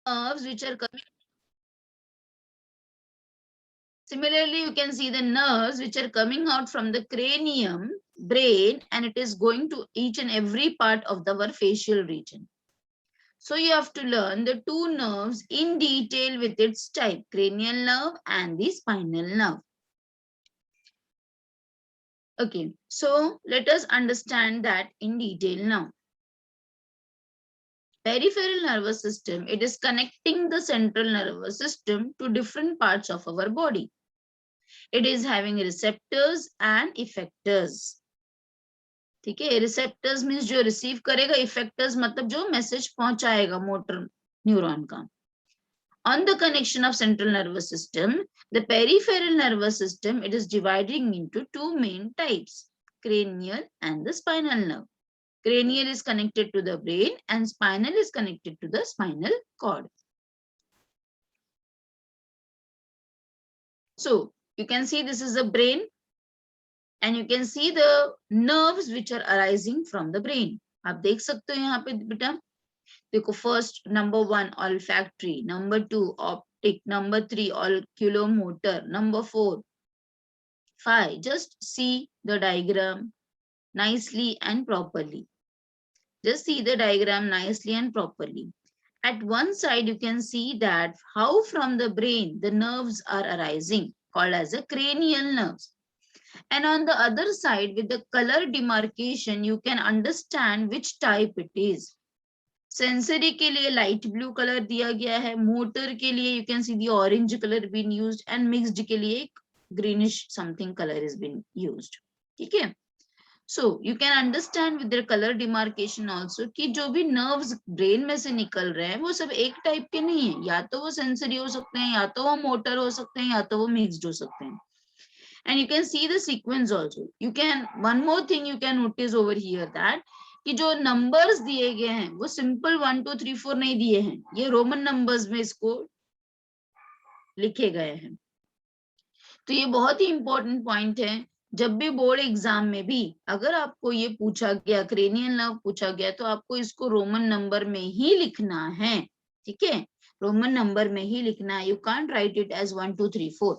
nerves which are coming. Similarly, you can see the nerves which are coming out from the cranium, brain, and it is going to each and every part of our facial region. So you have to learn the two nerves in detail with its type, cranial nerve and the spinal nerve. Okay, so let us understand that in detail now. Peripheral nervous system, it is connecting the central nervous system to different parts of our body. It is having receptors and effectors. ठीक है, receptors means जो receive करेगा, effectors मतलब जो message पहुंचाएगा motor neuron का. On the connection of central nervous system, the peripheral nervous system, it is dividing into two main types, cranial and the spinal nerve. Cranial is connected to the brain and spinal is connected to the spinal cord. So you can see this is the brain and you can see the nerves which are arising from the brain. आप देख सकते हो यहाँ पे बेटा, देखो first number 1 olfactory, number 2 optic, number 3 oculomotor, number 4, 5. Just see the diagram nicely and properly. Just see the diagram nicely and properly. At one side, you can see that how from the brain the nerves are arising, called as a cranial nerves. And on the other side, with the color demarcation, you can understand which type it is. Sensory के लिए light blue color दिया गया है, motor के लिए you can see the orange color being used, and mixed के लिए greenish something color is being used. ठीक है? So you can understand with their color demarcation also कि जो भी nerves brain में से निकल रहे हैं वो सब एक type के नहीं है, या तो वो sensory हो सकते हैं, या तो वो motor हो सकते हैं, या तो वो mixed हो सकते हैं. And you can see the sequence also. You can, one more thing you can notice over here that कि जो numbers दिए गए हैं वो simple 1 2 3 4 नहीं दिए हैं, ये Roman numbers में इसको लिखे गए हैं. तो ये बहुत ही important point है. जब भी बोर्ड एग्जाम में भी अगर आपको ये पूछा गया, क्रेनियल नर्व पूछा गया, तो आपको इसको रोमन नंबर में ही लिखना है. ठीक है, रोमन नंबर में ही लिखना है. You can't write it as 1 2 3 4.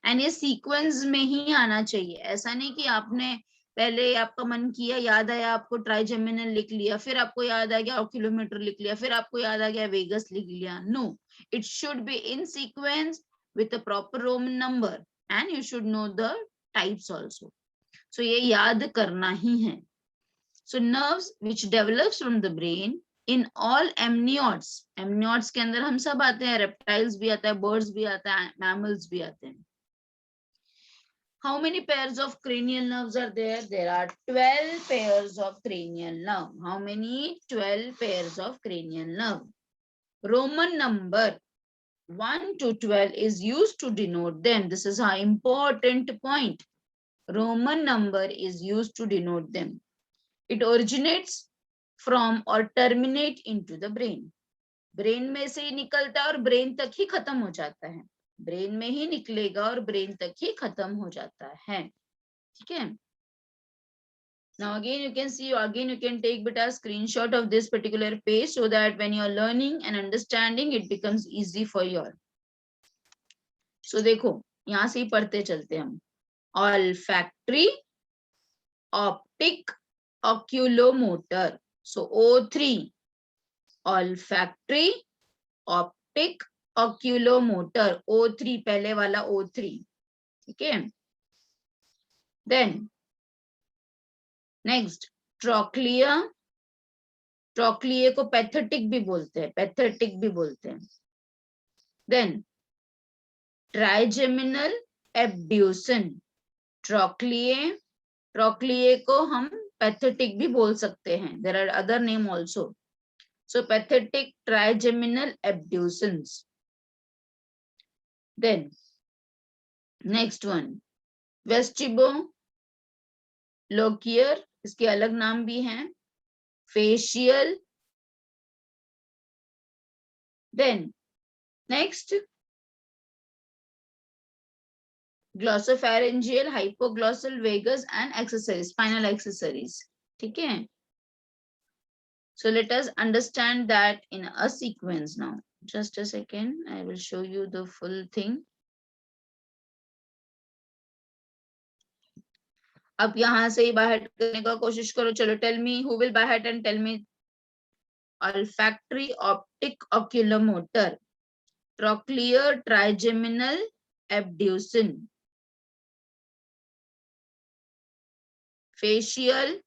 And ये सीक्वेंस में ही आना चाहिए. ऐसा नहीं कि आपने पहले आपका मन किया, याद आया आपको ट्राइजेमिनल लिख लिया, फिर आपको याद आ गया ऑक्यूलोमीटर लिख लिया, फिर आपको याद आ गया वेगस लिख लिया. No, it should be in sequence with a proper Roman number and you should know the types also. So ये याद करना ही है. So nerves which develops from the brain in all amniotes. Amniotes के अंदर हम सब आते हैं, रेप्टाइल्स भी आता है, बर्ड्स भी आता है, मैमल्स भी आते हैं. How many pairs of cranial nerves are there? There are 12 pairs of cranial nerve. How many? 12 pairs of cranial nerve. Roman number 1 to 12 is used to denote them. This is an important point. Roman number is used to denote them. It originates from or terminate into the brain. Brain में से ही निकलता है और brain तक ही खत्म हो जाता है. ब्रेन में ही निकलेगा और ब्रेन तक ही खत्म हो जाता है. ठीक है. Now again you can see, again you can take beta screenshot of this particular page so that when you are learning and understanding it becomes easy for you all. So देखो यहाँ से ही पढ़ते चलते हम. Olfactory, optic, oculomotor. So O3. Olfactory, optic, oculomotor. O3 पहले वाला O3. ठीक है. Then next trochlea. ट्रोक्लिए को पैथेटिक भी बोलते हैं, पैथेटिक भी बोलते हैं. Then trigeminal एब्ड्यूसन. ट्रोक्लिए, ट्रोक्लिए को हम पैथेटिक भी बोल सकते हैं. There are other name also. So pathetic, trigeminal abducens. Then next one vestibulocochlear, इसके अलग नाम भी हैं. Facial. Then next glossopharyngeal, hypoglossal, vagus and accessories, spinal accessories. ठीक है. So let us understand that in a sequence now. Just a second, I will show you the full thing. अब यहाँ से ही बाहर करने का कोशिश करो. चलो, tell me who will by heart and tell me olfactory, optic, oculomotor, trochlear, trigeminal, abduction, facial,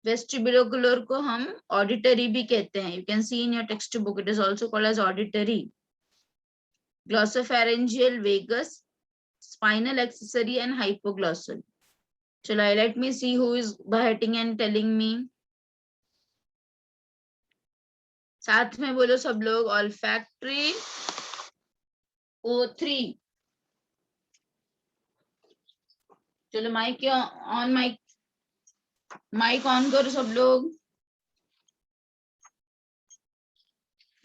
वेस्टिबुलोकुलर को हम ऑडिटरी भी कहते हैं. You can see in your text book, it is also called as auditory. Glossopharyngeal, vagus, spinal accessory and hypoglossal. चलो, let me see who is biting and telling me. साथ में बोलो सब लोग. Olfactory, O3. चलो, माइक ऑन, माइक ऑन करो सब लोग.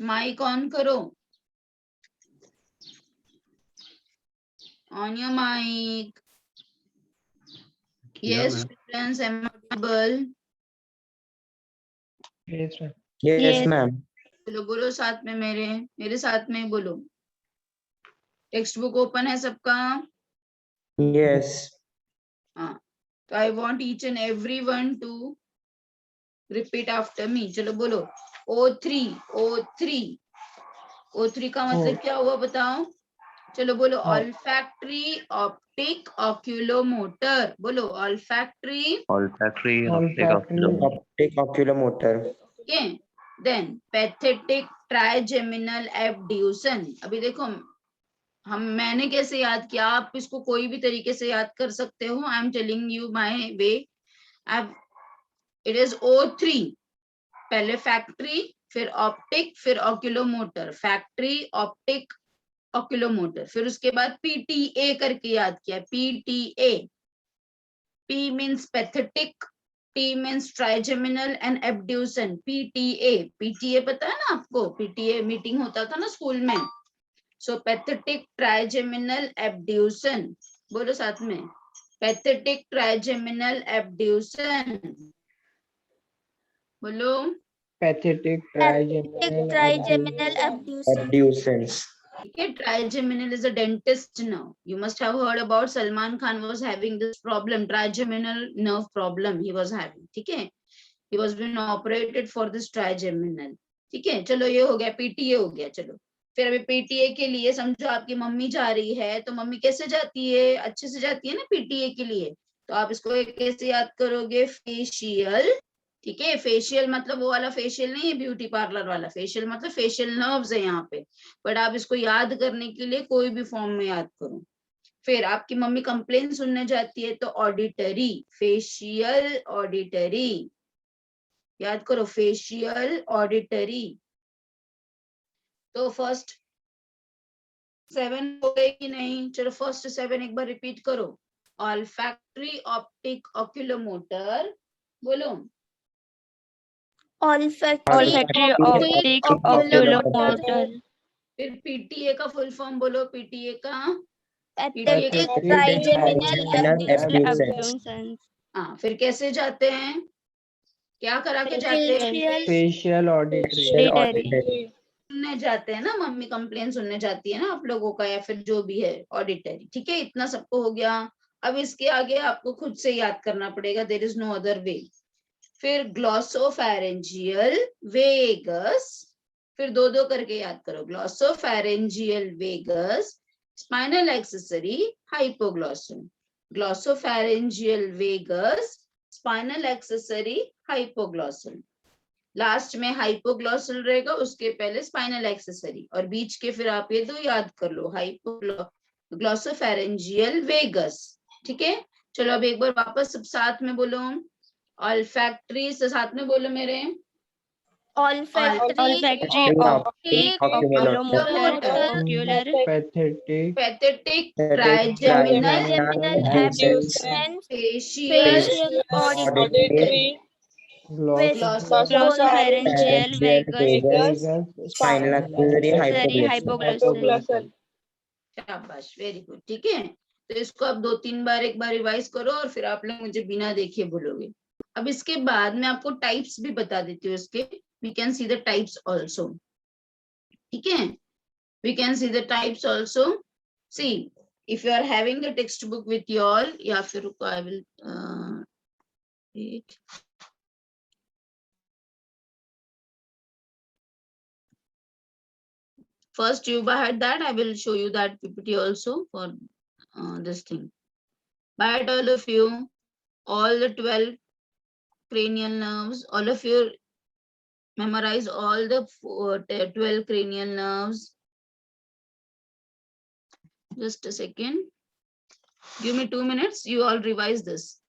माइक ऑन करो. On your mic. Yes, students, am I audible? Yes, ma'am. बोलो बोलो साथ में, मेरे साथ में बोलो. टेक्स्ट बुक ओपन है सबका? Yes. हाँ, तो I want each and every one two repeat after me. चलो बोलो. O3, O3. O3 का मतलब क्या हुआ बताओ. चलो बोलो. Olfactory, optic, oculomotor. बोलो. Olfactory, Optic, oculomotor. Okay. Then pathetic, trigeminal, abducens. अभी देखो, मैंने कैसे याद किया, आप इसको कोई भी तरीके से याद कर सकते हो. I am telling you my way. It is O3. पहले फैक्ट्री, फिर ऑप्टिक, फिर ऑक्यूलोमोटर. Factory, optic, oculomotor. फिर उसके बाद PTA करके याद किया. PTA. P means pathetic, T means trigeminal and abducens. PTA. PTA पता है ना आपको? PTA मीटिंग होता था ना स्कूल में. So pathetic, trigeminal, abducens. बोलो साथ में. Pathetic, trigeminal, abducens. बोलो. Pathetic trigeminal Abducens. Okay, trigeminal is a dentist now. You must have heard about Salman Khan was having this problem, trigeminal nerve problem he was having. ठीक है, he was being operated for this trigeminal. ठीक है, चलो ये हो गया. PTA हो गया. चलो, फिर अभी PTA के लिए समझो आपकी मम्मी जा रही है, तो मम्मी कैसे जाती है? अच्छे से जाती है ना PTA के लिए. तो आप इसको कैसे याद करोगे? फेशियल. ठीक है, फेशियल मतलब वो वाला फेशियल नहीं है ब्यूटी पार्लर वाला. फेशियल मतलब फेशियल नर्व्स है यहाँ पे. बट आप इसको याद करने के लिए कोई भी फॉर्म में याद करो. फिर आपकी मम्मी कंप्लेन सुनने जाती है, तो ऑडिटरी. Facial, auditory. याद करो. Facial, auditory. तो फर्स्ट 7 हो गए कि नहीं? चलो, फर्स्ट 7 एक बार रिपीट करो. Olfactory, optic, oculomotor. बोलो. olfactory, optic, oculomotor, फिर PTA का फुल फॉर्म बोलो. PTA का pathetic trigeminal abducens, हाँ, फिर कैसे जाते हैं? क्या करा के जाते हैं? facial auditory, सुनने जाते हैं ना. मम्मी कंप्लेन सुनने जाती है ना आप लोगों का, या फिर जो भी है ऑडिटरी. ठीक है, इतना सबको हो गया. अब इसके आगे आपको खुद से याद करना पड़ेगा. There is no other way. फिर ग्लॉसोफैरेंजियल, वेगस. फिर दो दो करके याद करो. Glossopharyngeal, vagus, spinal accessory, hypoglossal. Glossopharyngeal, vagus, spinal accessory, hypoglossal. Last में हाइपोग्लॉसल रहेगा, उसके पहले स्पाइनल एक्सेसरी, और बीच के फिर आप ये दो याद कर लो. ग्लॉसोफैरेंजियल, वेगस. ठीक है, चलो अब एक बार वापस सब साथ में बोलो. ऑल्फैक्टरी से साथ में बोलो मेरे. olfactory, optic, oculomotor, ocular, pathetic pathetic, trigeminal, abducens, facial, auditory, glossopharyngeal, vagus, spinal axillary, hypoglossal. शाबाश, वेरी गुड. ठीक है, तो इसको आप 2-3 बार एक बार रिवाइज करो, और फिर आप लोग मुझे बिना देखे बोलोगे. अब इसके बाद मैं आपको टाइप्स भी बता देती हूँ इसके. we can see the types also. Okay, we can see the types also. See, if you are having the textbook with you all, या फिर रुको, I will wait. First, you by heart that I will show you that PPT also for this thing. By heart, all of you, all the 12 cranial nerves, all of you memorize all the 12 cranial nerves. Just a second. Give me 2 minutes. You all revise this.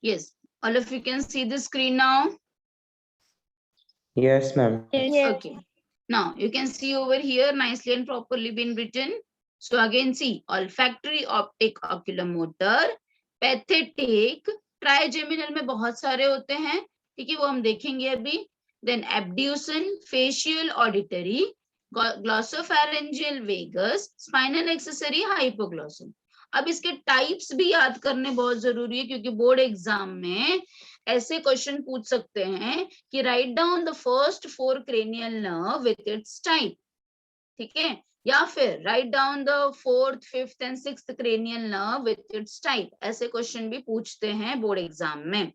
Yes, all of you can see the screen now. Yes, ma'am. Yes. Okay. Now you can see over here nicely and properly been written. So again, see olfactory, optic, oculomotor, pathetic, trigeminal में बहुत सारे होते हैं, ठीक है, वो हम देखेंगे अभी. Then abducens, facial, auditory, glossopharyngeal, vagus, spinal accessory, hypoglossal. अब इसके टाइप्स भी याद करने बहुत जरूरी है, क्योंकि बोर्ड एग्जाम में ऐसे क्वेश्चन पूछ सकते हैं कि write down the first 4 cranial nerve with its type, ठीक है, या फिर write down the 4th, 5th and 6th cranial nerve with its type. ऐसे क्वेश्चन भी पूछते हैं बोर्ड एग्जाम में.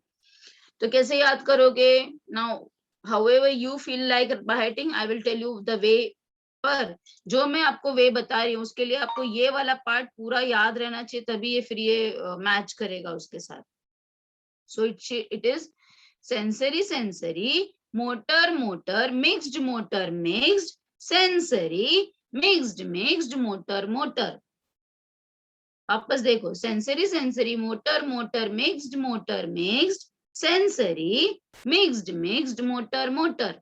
तो कैसे याद करोगे? Now however you feel like by hearting, I will tell you the way. पर जो मैं आपको वे बता रही हूँ उसके लिए आपको ये वाला पार्ट पूरा याद रहना चाहिए, तभी ये फिर ये मैच करेगा उसके साथ. So it is sensory, motor, mixed, sensory, mixed, motor. वापस देखो, sensory, motor, mixed, sensory, mixed, motor.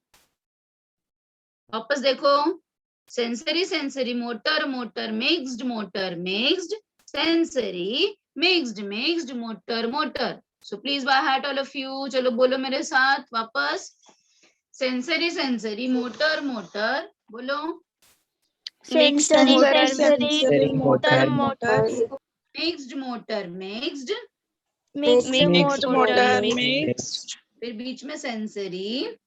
वापस देखो, sensory, motor, mixed, sensory, mixed, motor. So please by heart all of you, चलो बोलो मेरे साथ वापस. sensory, motor, बोलो. Sensory motor. Sensory Motor. Mixed motor, mixed, Mixed motor. mixed, फिर बीच में sensory,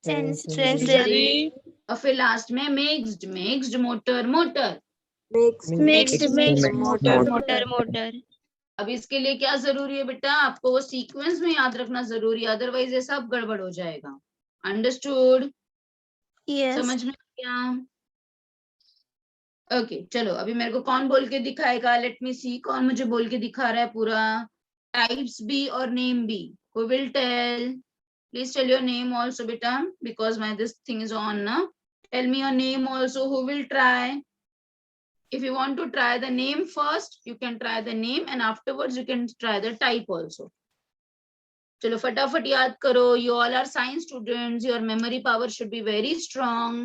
Sensory. और फिर लास्ट में mixed motor motor. Mixed motor. अब इसके लिए क्या जरूरी है बेटा, आपको वो सीक्वेंस में याद रखना जरूरी है, अदरवाइज ये सब गड़बड़ हो जाएगा। अंडरस्टूड? Yes. समझ में आ गया? ओके चलो, अभी मेरे को कौन बोल के दिखाएगा, लेट मी सी, कौन मुझे बोल के दिखा रहा है पूरा, टाइप्स भी और नेम भी, who will tell? Please tell your name also बेटा, because my this thing is on ना। Tell me your name also, who will try? If you want to try the name first, you can try the name and afterwards you can try the type also. चलो फटाफट याद करो, you all are science students, your memory power should be very strong.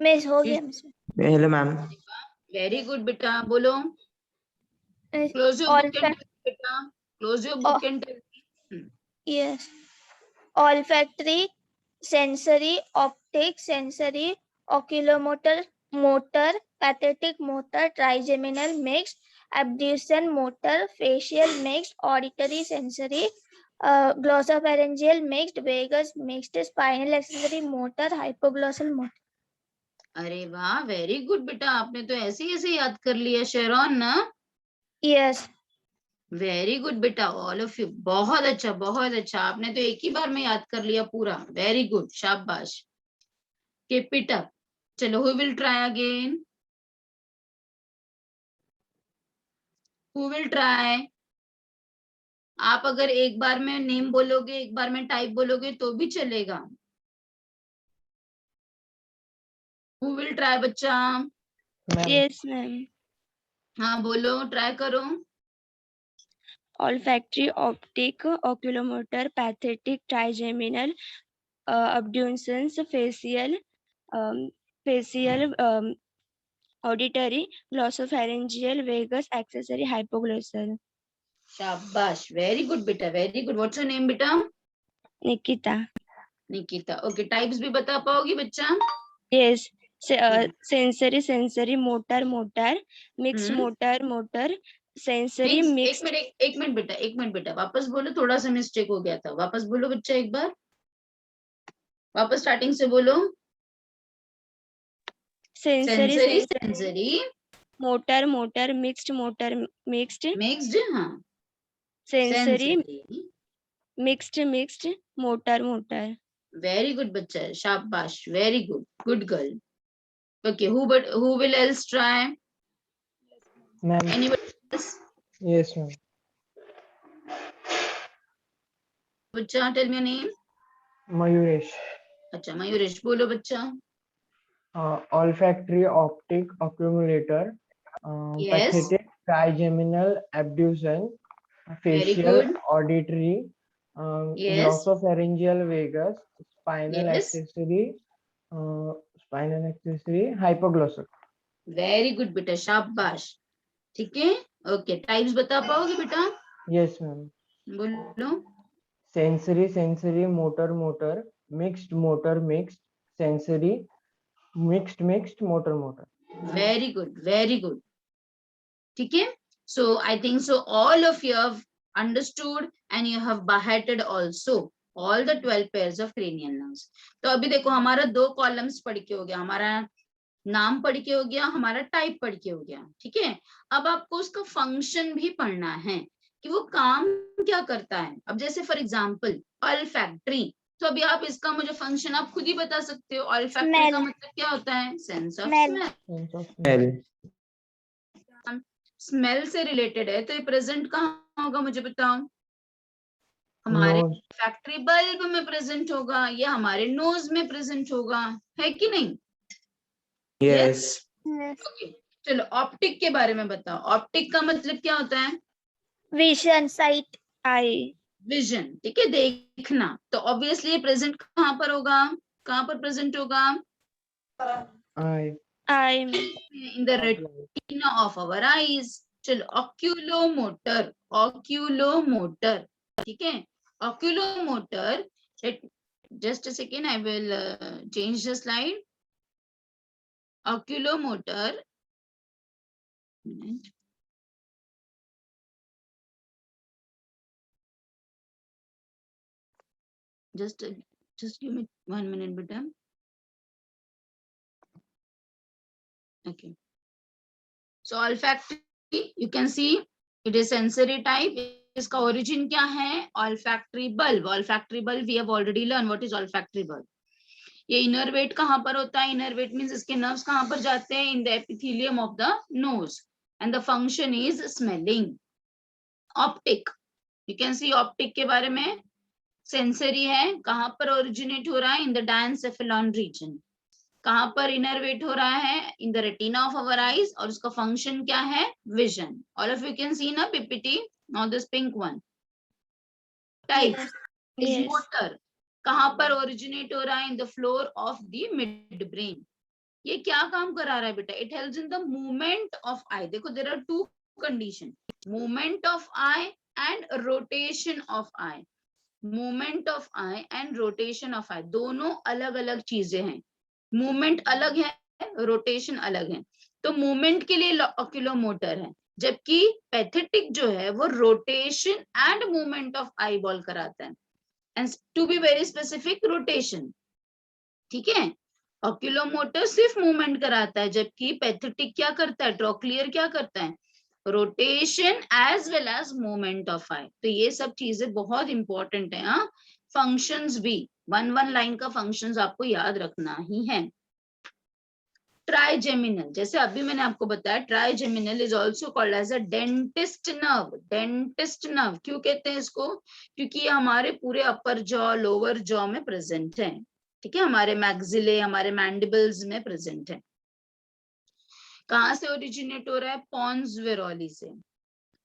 Miss हो गया miss. hello ma'am, Very good बेटा, बोलो। Close your book and tell me बेटा, close your book and tell me. Yes. Olfactory, sensory, optic, sensory, oculomotor, motor, pathetic motor, trigeminal mixed, abduction motor, facial mixed, auditory sensory, glossopharyngeal mixed, vagus mixed, spinal accessory motor, hypoglossal motor. अरे वाह, very good बेटा, आपने तो ऐसे याद कर लिया शेरॉन ना। Yes. वेरी गुड बेटा, ऑल ऑफ यू, बहुत अच्छा, आपने तो एक ही बार में याद कर लिया पूरा, वेरी गुड, शाबाश। Keep it up. चलो, who will try again? Who will try? आप अगर एक बार में नेम बोलोगे, एक बार में टाइप बोलोगे तो भी चलेगा। हु विल ट्राई बच्चा? Yes, ma'am. हाँ बोलो, ट्राई करो। Olfactory, optic, oculomotor, pathetic, trigeminal, abductions, facial, auditory, glossopharyngeal, vagus, accessory, hypoglossal. शाबाश, वेरी गुड बेटा, very good. What's your name बेटा? Nikita. निकिता। ओके, टाइप्स भी बता पाओगी बच्चा? Yes. Sensory, motor, mixed motor, sensory, mixed. एक मिनट बेटा, वापस बोलो, थोड़ा सा मिस्टेक हो गया था, वापस बोलो बच्चा एक बार, वापस स्टार्टिंग से बोलो। सेंसरी, motor, mixed, मिक्स्ड, हाँ, sensory, sensory, mixed, motor. very good बच्चा, शाबाश, very good girl. Okay, who will else try? ma'am, Anybody else? yes ma'am, बच्चा, tell me your name. Mayuresh, अच्छा, मयूरेश, बोलो बच्चा। olfactory, optic, accumulator, Yes. pathetic, trigeminal, abduction, Very facial, good. auditory, Yes. glossopharyngeal, vagus, spinal Yes. accessory, hypoglossal. Very good बेटा, शाबाश, ठीक है। Okay, types बता पाओगे बेटा? Yes ma'am, बोलो। sensory, motor, mixed, sensory, mixed, motor. Very good, ठीक है। So I think so all of you have understood and you have byhearted also all the 12 pairs of cranial nerves. तो अभी देखो, हमारा 2 कॉलम्स पढ़ के हो गया, हमारा नाम पढ़ के हो गया, हमारा टाइप पढ़ के हो गया, ठीक है। अब आपको उसका फंक्शन भी पढ़ना है कि वो काम क्या करता है। अब जैसे फॉर एग्जांपल ऑल्फैक्टरी, तो अभी आप इसका मुझे फंक्शन आप खुद ही बता सकते हो। ऑल्फैक्टरी का मतलब क्या होता है? Sense of smell. स्मेल से रिलेटेड है, तो ये प्रेजेंट कहाँ होगा मुझे बताओ? हमारे फैक्ट्री बल्ब में प्रेजेंट होगा, या हमारे नोज में प्रेजेंट होगा, है कि नहीं? Yes. ओके, चलो ऑप्टिक के बारे में बताओ। ऑप्टिक का मतलब क्या होता है? Vision, sight, eye. विजन, ठीक है, देखना। तो ऑब्वियसली ये प्रेजेंट कहाँ पर होगा? कहाँ पर प्रेजेंट होगा? Eye. In the retina of our eyes. चलो, ऑक्यूलोमोटर, ठीक है। Oculomotor, just a second, I will change the slide. oculomotor, just give me 1 minute, beta. Okay, so olfactory, you can see it is sensory type. इसका origin क्या है? Olfactory bulb. Olfactory bulb we have already learned what is olfactory bulb. ये इनरवेट कहाँ पर होता है? इनरवेट means इसके nerves कहाँ पर जाते हैं? In the epithelium of the nose, and the function is smelling. Optic, you can C optic के बारे में, सेंसरी है, कहाँ पर ओरिजिनेट हो रहा है? In the diencephalon region. कहाँ पर इनरवेट हो रहा है? In the retina of our eyes, और उसका फंक्शन क्या है? Vision. All of you can see ना PPT. Now this pink one type is Yes. Motor. कहाँ पर ओरिजिनेट हो रहा है? In the floor of the mid brain. ये क्या काम करा रहा है बेटा? It helps in the movement of eye. देखो there are two condition, movement of eye and rotation of eye. Movement of eye and rotation of eye दोनों अलग अलग चीजें हैं. मूवमेंट अलग है, रोटेशन अलग है. तो मूवमेंट के लिए ऑक्यूलोमोटर है, जबकि पैथेटिक जो है वो rotation and movement of eyeball कराता है. And to be very specific, rotation. ठीक है, ऑक्यूलोमोटर सिर्फ मूवमेंट कराता है, जबकि पैथेटिक क्या करता है? ट्रोक्लियर क्या करता है? Rotation as well as movement of eye. तो ये सब चीजें बहुत इंपॉर्टेंट है. हाँ, फंक्शंस भी वन लाइन का फंक्शंस आपको याद रखना ही है. ट्राइजेमिनल, जैसे अभी मैंने आपको बताया, trigeminal is also called as a dentist nerve. Dentist nerve क्यों कहते हैं इसको? क्योंकि ये हमारे पूरे अपर जॉ, लोअर जॉ में प्रेजेंट है. ठीक है, हमारे मैक्सिले, हमारे मैंडिबल्स में प्रेजेंट है. कहाँ से ओरिजिनेट हो रहा है? पॉन्स वेरोली से.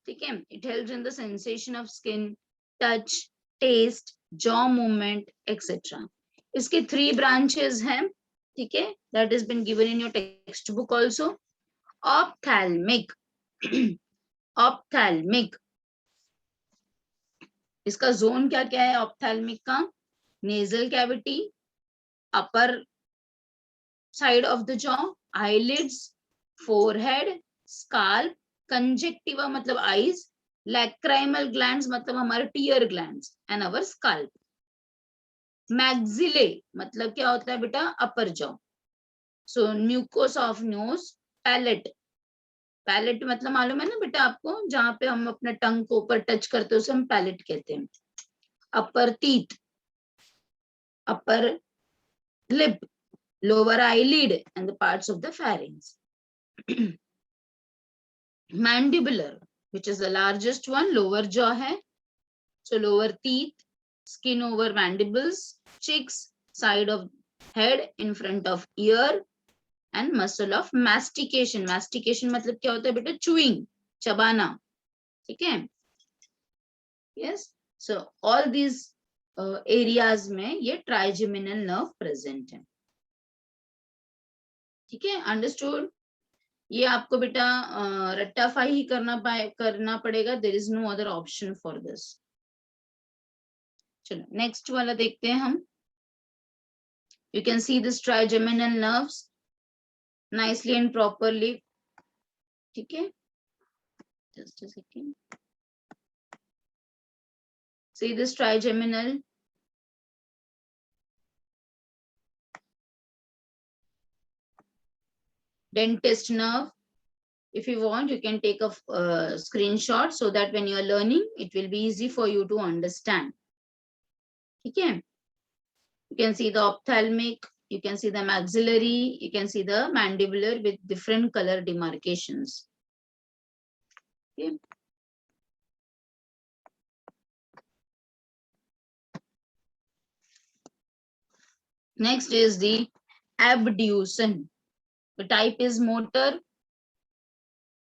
ठीक है, it helps in the sensation of skin, touch, taste, jaw movement etcetera. इसके 3 ब्रांचेस हैं. ठीक है, that is been given in your text book also. Ophthalmic, ophthalmic, इसका जोन क्या क्या है ऑप्थैल्मिक का? Nasal cavity, upper side of the jaw, eyelids, forehead, scalp, conjunctiva मतलब आईज, लैक्राइमल ग्लैंड्स मतलब हमारे tear glands, and our scalp. Maxillae मतलब क्या होता है बेटा? Upper jaw. So mucous of nose, palate. Palate मतलब मालूम है ना बेटा आपको? जहां पे हम अपने टंग को ऊपर टच करते हैं उसे हम पैलेट कहते हैं. Upper teeth, upper lip, lower eyelid, and the parts of the pharynx. Mandibular, which is the largest one, lower jaw hai. So lower teeth, skin over mandibles, cheeks, side of head, in front of ear, and muscle of mastication. Mastication मतलब क्या होता है बेटा? chewing, चबाना. ठीक है? Yes. So all these areas में ये trigeminal nerve present है. ठीक है, अंडरस्टूड. ये आपको बेटा रट्टाफाई ही करना पड़ेगा. There is no other option for this. चलो नेक्स्ट वाला देखते हैं हम. You can see this trigeminal nerves nicely and properly. ठीक है, just a second. See this trigeminal. Dentist nerve. If you want, you can take a screenshot so that when you are learning, it will be easy for you to understand. Okay. You can see the ophthalmic, you can see the maxillary, you can see the mandibular with different color demarcations. Okay. Next is the abduction. The type is motor.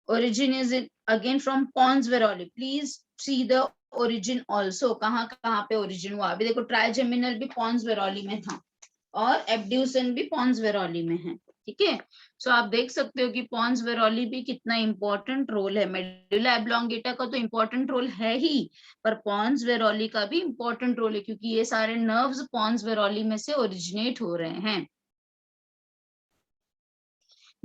Origin is again from pons varoli. Please see the origin also. कहाँ पे origin हुआ? अभी देखो trigeminal भी pons varoli में था और abduction भी pons varoli में है. ठीक है, सो आप देख सकते हो कि pons varoli भी कितना इंपॉर्टेंट रोल है. मेडुला ऑब्लोंगेटा का तो इंपॉर्टेंट रोल है ही, पर pons varoli का भी इंपॉर्टेंट रोल है, क्योंकि ये सारे नर्व्स pons varoli में से ओरिजिनेट हो रहे हैं.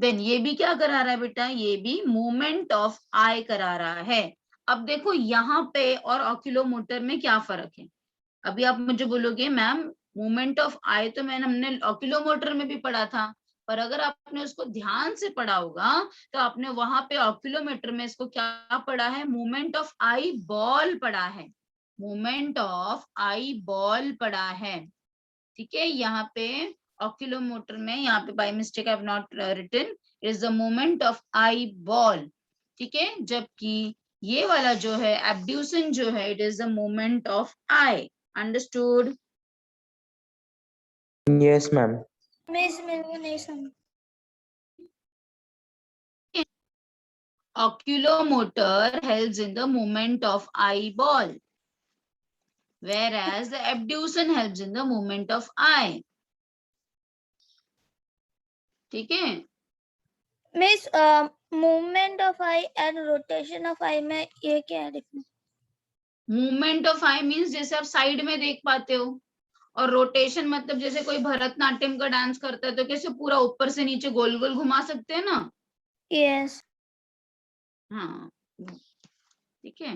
देन ये भी क्या करा रहा है बेटा, ये भी मूवमेंट ऑफ आई करा रहा है। अब देखो यहाँ पे और ऑक्यूलोमोटर में क्या फर्क है। अभी आप मुझे बोलोगे मैम मूवमेंट ऑफ आई तो हमने ऑक्यूलोमोटर में भी पढ़ा था, पर अगर आपने उसको ध्यान से पढ़ा होगा तो आपने वहां पे ऑक्यूलोमीटर में इसको क्या पढ़ा है, मूवमेंट ऑफ आई बॉल पढ़ा है, मूवमेंट ऑफ आई बॉल पढ़ा है। ठीक है, यहाँ पे ऑक्यूलोमोटर में, यहाँ पे by mistake I have not written, is the movement of eyeball. ठीक है, जबकि ये वाला जो है एब्ड्यूसन जो है, it is the movement of I. Understood? Yes, ma'am. Miss मेरे को नहीं समझ। Oculomotor helps in the movement of eyeball, whereas the abduction helps in the movement of eye. ठीक है, miss movement of eye and rotation of eye में ये क्या है difference? Movement of eye means जैसे आप साइड में देख पाते हो, और रोटेशन मतलब जैसे कोई भरतनाट्यम का डांस करता है तो कैसे पूरा ऊपर से नीचे गोल गोल घुमा सकते हैं ना। यस हाँ, ठीक है।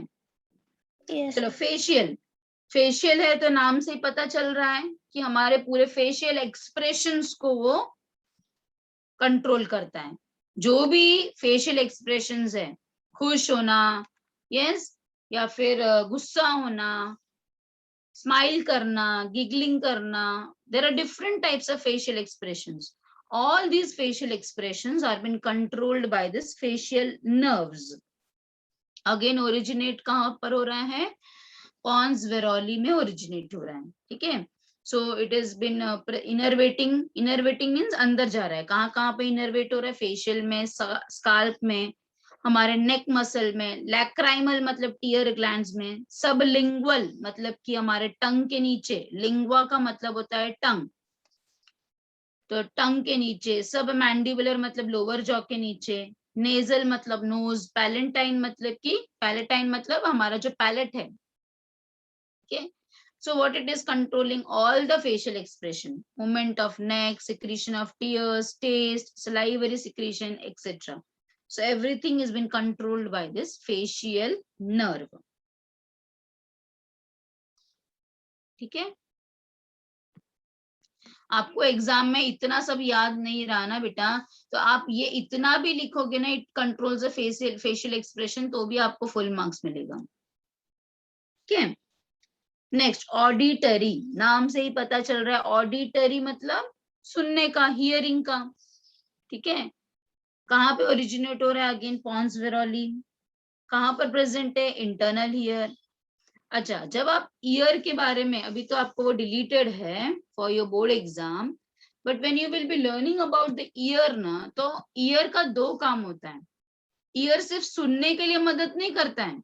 यस चलो फेशियल, फेशियल है तो नाम से ही पता चल रहा है कि हमारे पूरे फेशियल एक्सप्रेशंस को वो कंट्रोल करता है। जो भी फेशियल एक्सप्रेशंस है, खुश होना, यस, या फिर गुस्सा होना, स्माइल करना, गिगलिंग करना, there are different types of facial expressions. all these facial expressions are been controlled by this facial nerves. Again originate कहाँ पर हो रहा है, पॉन्स वेरोली में ओरिजिनेट हो रहा है। ठीक है, so it is been innervating, innervating means अंदर जा रहा है। कहाँ कहाँ पे इनर्वेट हो रहा है, फेशियल में, स्काल्प में, हमारे नेक मसल में, लैक्राइमल मतलब टीयर ग्लैंड्स में, सबलिंगुअल मतलब कि हमारे टंग के नीचे, लिंगुआ का मतलब होता है टंग, तो टंग के नीचे, सब मैंडिबुलर मतलब लोअर जॉ के नीचे, नेजल मतलब नोज, पैलेंटाइन मतलब कि, पैलेटाइन मतलब हमारा जो पैलेट है। Okay, so what it is controlling all the facial expression, movement of neck, secretion of tears, taste, salivary secretion, etc. So everything has been controlled by this facial nerve. ठीक है, आपको exam में इतना सब याद नहीं रहा ना बेटा, तो आप ये इतना भी लिखोगे ना, it controls the facial expression, तो भी आपको फुल मार्क्स मिलेगा। ठीक है, नेक्स्ट ऑडिटरी, नाम से ही पता चल रहा है, ऑडिटरी मतलब सुनने का, हियरिंग का। ठीक है, कहाँ पे ओरिजिनेट हो रहा है, अगेन पॉन्स वेरोली। कहाँ पर प्रेजेंट है, इंटरनल ईयर। अच्छा, जब आप ईयर के बारे में, अभी तो आपको वो डिलीटेड है for your board exam, but when you will be learning about the year ना, तो ईयर का दो काम होता है। ईयर सिर्फ सुनने के लिए मदद नहीं करता है,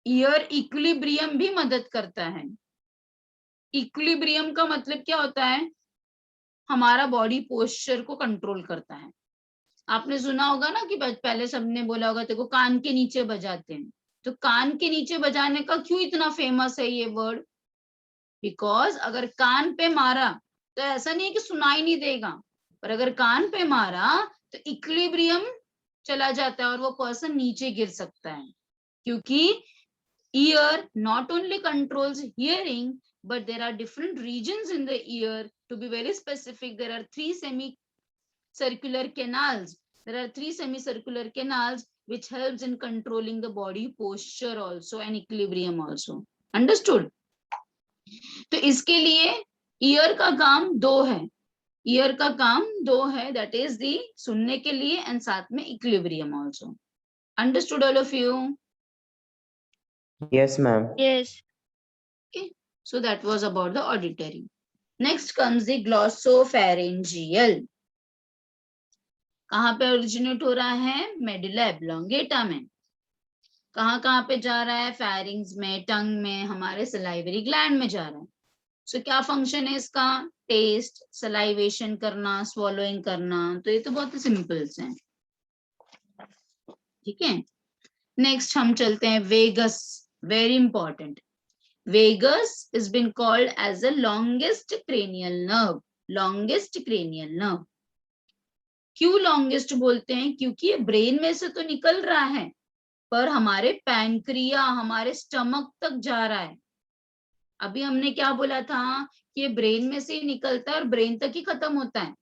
ईयर इक्विलिब्रियम भी मदद करता है। इक्विलिब्रियम का मतलब क्या होता है, हमारा बॉडी पोस्चर को कंट्रोल करता है। आपने सुना होगा ना कि पहले सबने बोला होगा देखो कान के नीचे बजाते हैं, तो कान के नीचे बजाने का क्यों इतना फेमस है ये वर्ड, बिकॉज अगर कान पे मारा तो ऐसा नहीं है कि सुनाई नहीं देगा, पर अगर कान पे मारा तो इक्विलिब्रियम चला जाता है और वो पर्सन नीचे गिर सकता है। क्योंकि ear not only controls hearing, but there are different regions in the ear. To be very specific, there are three semicircular canals. There are three semicircular canals which helps in controlling the body posture also and equilibrium also. Understood? तो इसके लिए ear का काम दो है, ear का काम दो है, that is the सुनने के लिए and साथ में equilibrium also. Understood all of you? Yes, ma'am. Yes Okay, so that was about the auditory. Next comes the glossopharyngeal. कहाँ पे ओरिजिनेट हो रहा है, मेडुला ऑब्लोंगेटा में। कहाँ पे जा रहा है, फेरिंग्स में, टंग में, हमारे सलाइवरी ग्लैंड में जा रहा है। सो क्या फंक्शन है इसका, टेस्ट, सलाइवेशन करना, स्वॉलोइंग करना, तो ये तो बहुत सिंपल से है। ठीक है, नेक्स्ट हम चलते हैं vagus, very important. Vagus has been called as the longest cranial nerve. Longest cranial nerve. क्यों लॉन्गेस्ट बोलते हैं? क्योंकि ये ब्रेन में से तो निकल रहा है पर हमारे पैंक्रिया, हमारे स्टमक तक जा रहा है। अभी हमने क्या बोला था कि ये ब्रेन में से ही निकलता है और ब्रेन तक ही खत्म होता है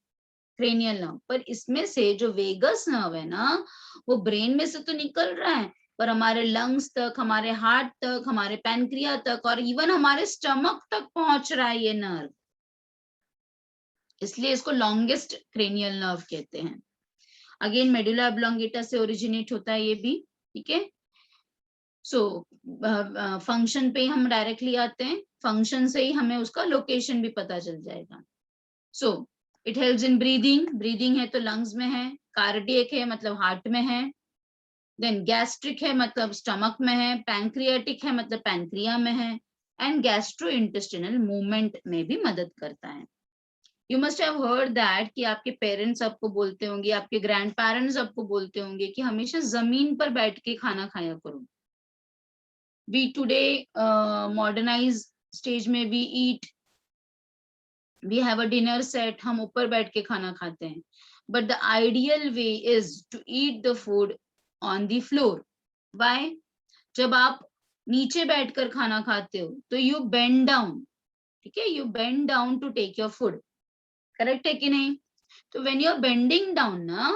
क्रेनियल नर्व, पर इसमें से जो वेगस नर्व है ना, वो ब्रेन में से तो निकल रहा है पर हमारे लंग्स तक, हमारे हार्ट तक, हमारे पैनक्रिया तक और इवन हमारे स्टमक तक पहुंच रहा है ये नर्व, इसलिए इसको लॉन्गेस्ट क्रेनियल नर्व कहते हैं। अगेन मेडुला ऑब्लोंगेटा से ओरिजिनेट होता है ये भी, ठीक है। सो फंक्शन पे हम डायरेक्टली आते हैं, फंक्शन से ही हमें उसका लोकेशन भी पता चल जाएगा। So it helps in breathing, breathing है तो लंग्स में है, कार्डियक है मतलब हार्ट में है, देन गैस्ट्रिक है मतलब स्टमक में है, पैंक्रियाटिक है मतलब पैंक्रिया में है, एंड गैस्ट्रो इंटेस्टिनल मूवमेंट में भी मदद करता है। You must have heard that कि आपके पेरेंट्स आपको बोलते होंगे, आपके ग्रैंड पेरेंट्स आपको बोलते होंगे कि हमेशा जमीन पर बैठ के खाना खाया करो। वी टुडे मॉडर्नाइज स्टेज में we eat, we have a dinner set, हम ऊपर बैठ के खाना खाते हैं, but the ideal way is to eat the food on the floor. Why? जब आप नीचे बैठकर खाना खाते हो तो यू बेंड डाउन, ठीक है, you bend down to take your food, correct है कि नहीं? तो when you're bending down na,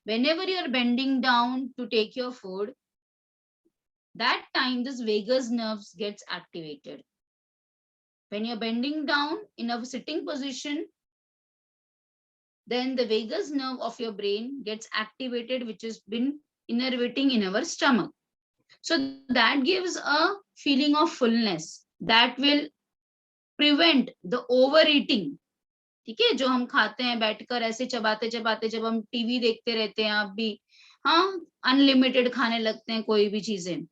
whenever you're bending down to take your food, that time this vagus nerves gets activated. When you're bending down in a sitting position, then the vagus nerve of your brain gets activated, which has been innervating in our stomach. So that gives a feeling of fullness that will prevent the overeating. ठीक है, जो हम खाते हैं बैठकर ऐसे चबाते चबाते, जब हम टीवी देखते रहते हैं, आप भी हाँ अनलिमिटेड खाने लगते हैं कोई भी चीजें,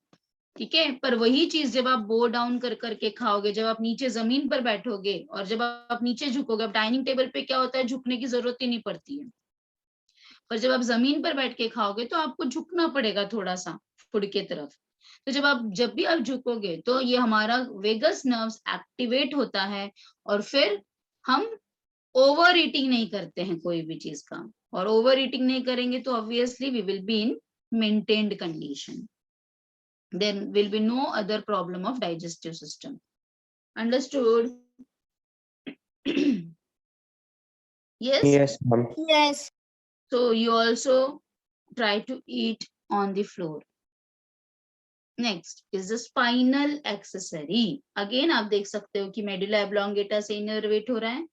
ठीक है, पर वही चीज जब आप बो डाउन कर करके खाओगे, जब आप नीचे जमीन पर बैठोगे और जब आप नीचे झुकोगे, अब डाइनिंग टेबल पे क्या होता है, झुकने की जरूरत ही नहीं पड़ती है, पर जब आप जमीन पर बैठ के खाओगे तो आपको झुकना पड़ेगा थोड़ा सा फूड के तरफ। तो जब भी आप झुकोगे तो ये हमारा वेगस नर्व्स एक्टिवेट होता है और फिर हम ओवर ईटिंग नहीं करते हैं कोई भी चीज का, और ओवर ईटिंग नहीं करेंगे तो obviously we will be in maintained condition, then will be no other problem of digestive system. Understood? yes Yes, ma'am. Yes. so you also try to eat on the floor. next is the spinal accessory. again आप देख सकते हो कि medulla oblongata से innervate हो रहा है,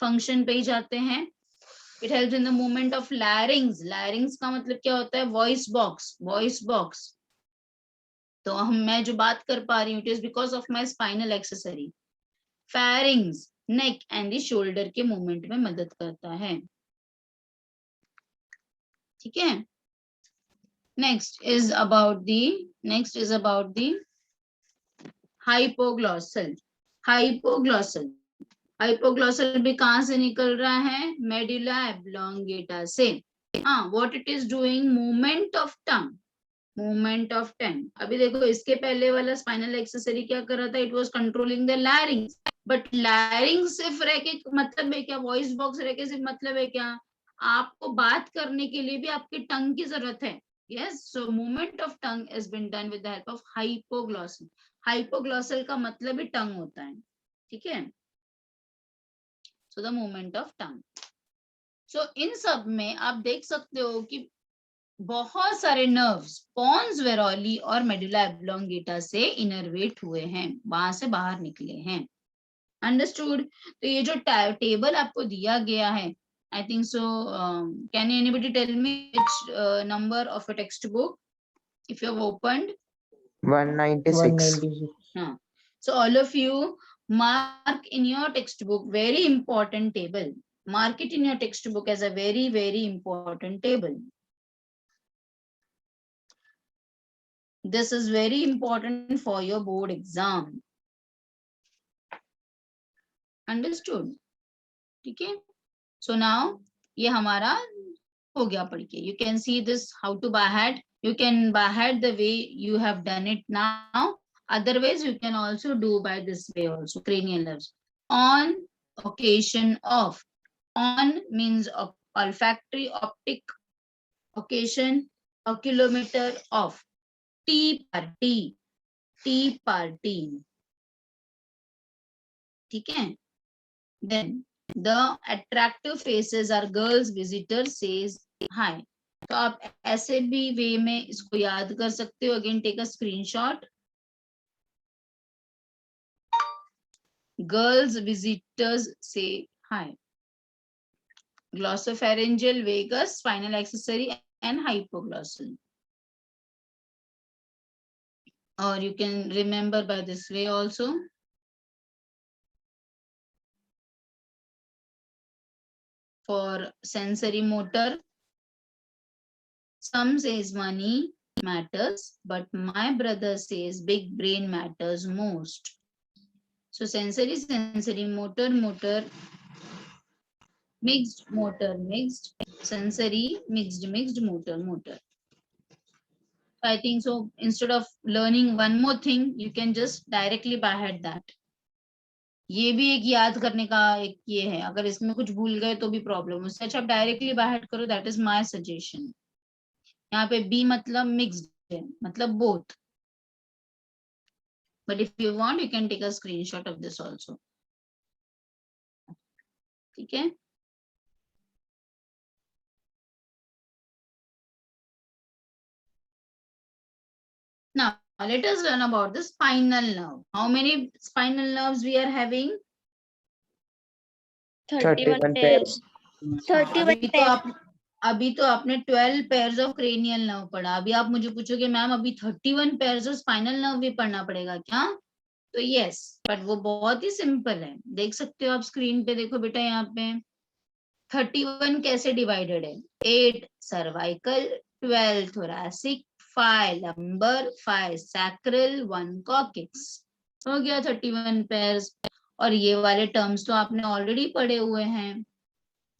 function पे ही जाते हैं। It helps in the movement of लैरिंग्स। लैरिंग्स का मतलब क्या होता है? Voice box, voice box. तो मैं जो बात कर पा रही हूँ, it is because of my spinal accessory. Pharynx neck and the shoulder के मूवमेंट में मदद करता है, ठीक है। Next is about the hypoglossal. Hypoglossal, hypoglossal भी कहां से निकल रहा है? मेडुला ऑब्लोंगेटा से। हाँ, what it is doing? Movement of tongue, movement of टंग। अभी देखो इसके पहले वाला स्पाइनल एक्सेसरी क्या कर रहा था? It was controlling the larynx, but लैरिंग्स सिर्फ रह के मतलब है क्या? वॉइस बॉक्स रह के सिर्फ मतलब है क्या? आपको बात करने के लिए भी आपकी टंग की जरूरत है। Yes, so movement of tongue has been done with the help of hypoglossal. Hypoglossal का मतलब ही टंग होता है, ठीक है। So the movement of tongue. So इन सब में आप देख सकते हो कि बहुत सारे नर्व्स पॉन्स वेरोली और मेडुला ऑब्लोंगेटा से इनर्वेट हुए हैं, वहां से बाहर निकले हैं। अंडरस्टूड? तो ये जो टेबल आपको दिया गया है, I think so, can anybody tell me which number of a textbook if you have opened? 196. हाँ, so all of you mark in your textbook, very important table. Mark it in your textbook as a very, very important table. This is very important for your board exam. Understood? ठीक है? So now ये हमारा हो गया पढ़ के. You can see this how to by heart. You can by heart the way you have done it now. Otherwise, you can also do by this way also. Cranial nerves. On occasion of. On means olfactory, optic, occasion, oculometer, of. T party, T party, ठीक है. Then the attractive faces are girls visitor says hi. तो आप ऐसे भी वे में इसको याद कर सकते हो. Again take a screenshot. Girls visitors say hi. Glossopharyngeal, vagus, spinal accessory, and hypoglossal. Or you can remember by this way also. For sensory motor, some says money matters, but my brother says big brain matters most. So sensory, motor, mixed, sensory, mixed, motor. I think so. Instead of learning one more thing, you can just directly by head that. ये भी एक याद करने का एक ये है. अगर इसमें कुछ भूल गए तो भी प्रॉब्लम. उससे अच्छा आप डायरेक्टली बाय हेड करो. That is my suggestion. यहाँ पे बी मतलब मिक्स्ड है, मतलब both. But if you want you can take a screenshot of this also. ठीक है. Now let us learn about the spinal nerve. How many spinal nerves we are having? 31 pairs. 31 अभी तो आपने 12 pairs of cranial nerve पढ़ा. अभी आप मुझे पूछोगे मैम अभी 31 pairs of spinal nerve भी पढ़ना पड़ेगा क्या? तो यस, बट वो बहुत ही सिंपल है. देख सकते हो आप स्क्रीन पे. देखो बेटा यहाँ पे 31 कैसे डिवाइडेड है. 8 cervical, 12 thoracic, 5 lumbar, 5 sacral, 1 coccyx. हो गया 31 pairs. और ये वाले टर्म्स तो आपने ऑलरेडी पढ़े हुए हैं.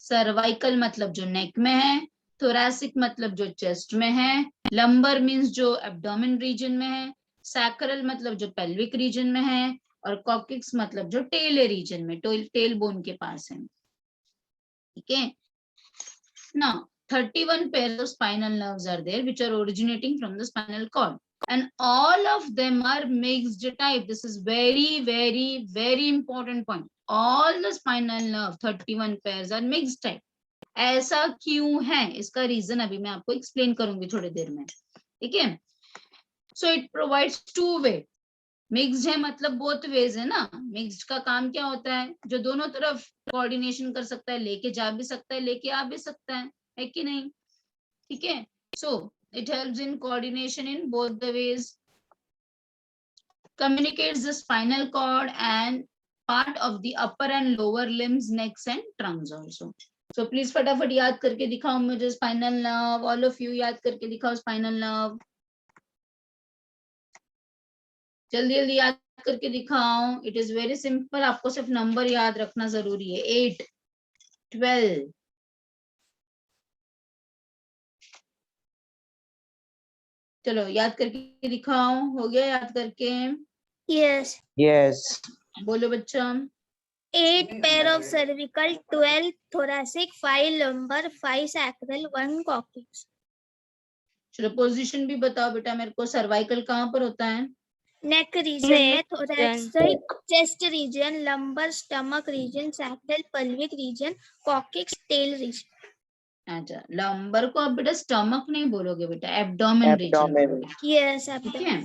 सर्वाइकल मतलब जो नेक में है, थोरैसिक मतलब जो चेस्ट में है, लंबर मींस जो एब्डोमेन रीजन में है, सैक्रल मतलब जो पेल्विक रीजन में है, और कॉक्सिक्स मतलब जो टेल रीजन में, टेल बोन के पास है. ठीक है. Now 31 pairs of spinal nerves are there which are originating from the spinal cord, and all of them are mixed type. This is very important point. All the spinal nerve 31 pairs are mixed type. ऐसा क्यों है, इसका reason अभी मैं आपको explain करूंगी थोड़ी देर में. ठीक है. So it provides two way. Mixed है मतलब बोथ वेज है ना. मिक्स्ड का काम क्या होता है, जो दोनों तरफ कोऑर्डिनेशन कर सकता है, लेके जा भी सकता है, लेके आ भी सकता है कि नहीं. ठीक है. So it helps in coordination in both the ways. communicates the spinal cord and part of the upper and lower limbs, necks and trunks also. So please फटाफट याद करके दिखाओ मुझे spinal nerve. All of you याद करके दिखाओ spinal nerve. जल्दी जल्दी याद करके दिखाओ. It is very simple. आपको सिर्फ नंबर याद रखना जरूरी है. 8, 12. चलो याद करके दिखाओ. हो गया याद करके? Yes. Yes. बोलो बच्चा. 8 pair of cervical, 12 thoracic, 5 lumbar, 5 sacral, 1 coccyx. चलो पोजीशन भी बताओ बेटा मेरे को. सर्वाइकल कहाँ पर होता है? नेक रीजन में, thoracic chest region, lumbar stomach region, sacral pelvic region, coccyx tail region. अच्छा, लंबर को आप बेटा स्टमक नहीं बोलोगे बेटा, एब्डोमेन रीजन बोलोगे. यस. ठीक है.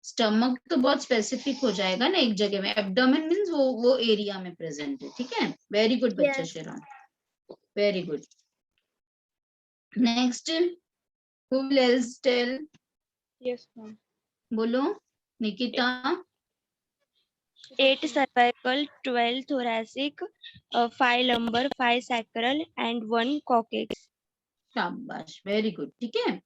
स्टमक तो बहुत स्पेसिफिक हो जाएगा ना एक जगह में. एब्डोमेन मींस वो एरिया में प्रेजेंट है. ठीक है. वेरी गुड बच्चा Sharon, very good. Next, who will else tell? Yes, ma'am. बोलो Nikita. 8 cervical, 12 thoracic, 5 lumbar, 5 sacral, and 1 coccyx. शाबाश, वेरी गुड. ठीक है.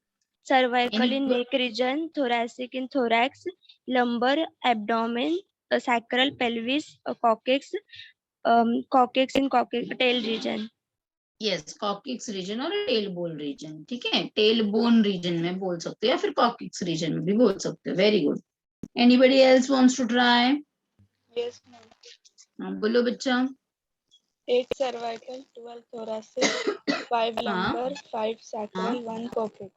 Cervical in neck region, thoracic in thorax, lumbar, abdomen, sacral, pelvis, coccyx, coccyx in tail region. Yes, coccyx region और tailbone region. ठीक है. Tail bone reason में बोल सकते हो या फिर कॉक्सिक्स रीजन में भी बोल सकते हो. Very good. Anybody else wants to try? Yes, ma'am. बोलो बच्चा. 8 cervical, 12 thoracic, 5 हाँ lumbar, 5 हाँ, sacral, 1 coccyx.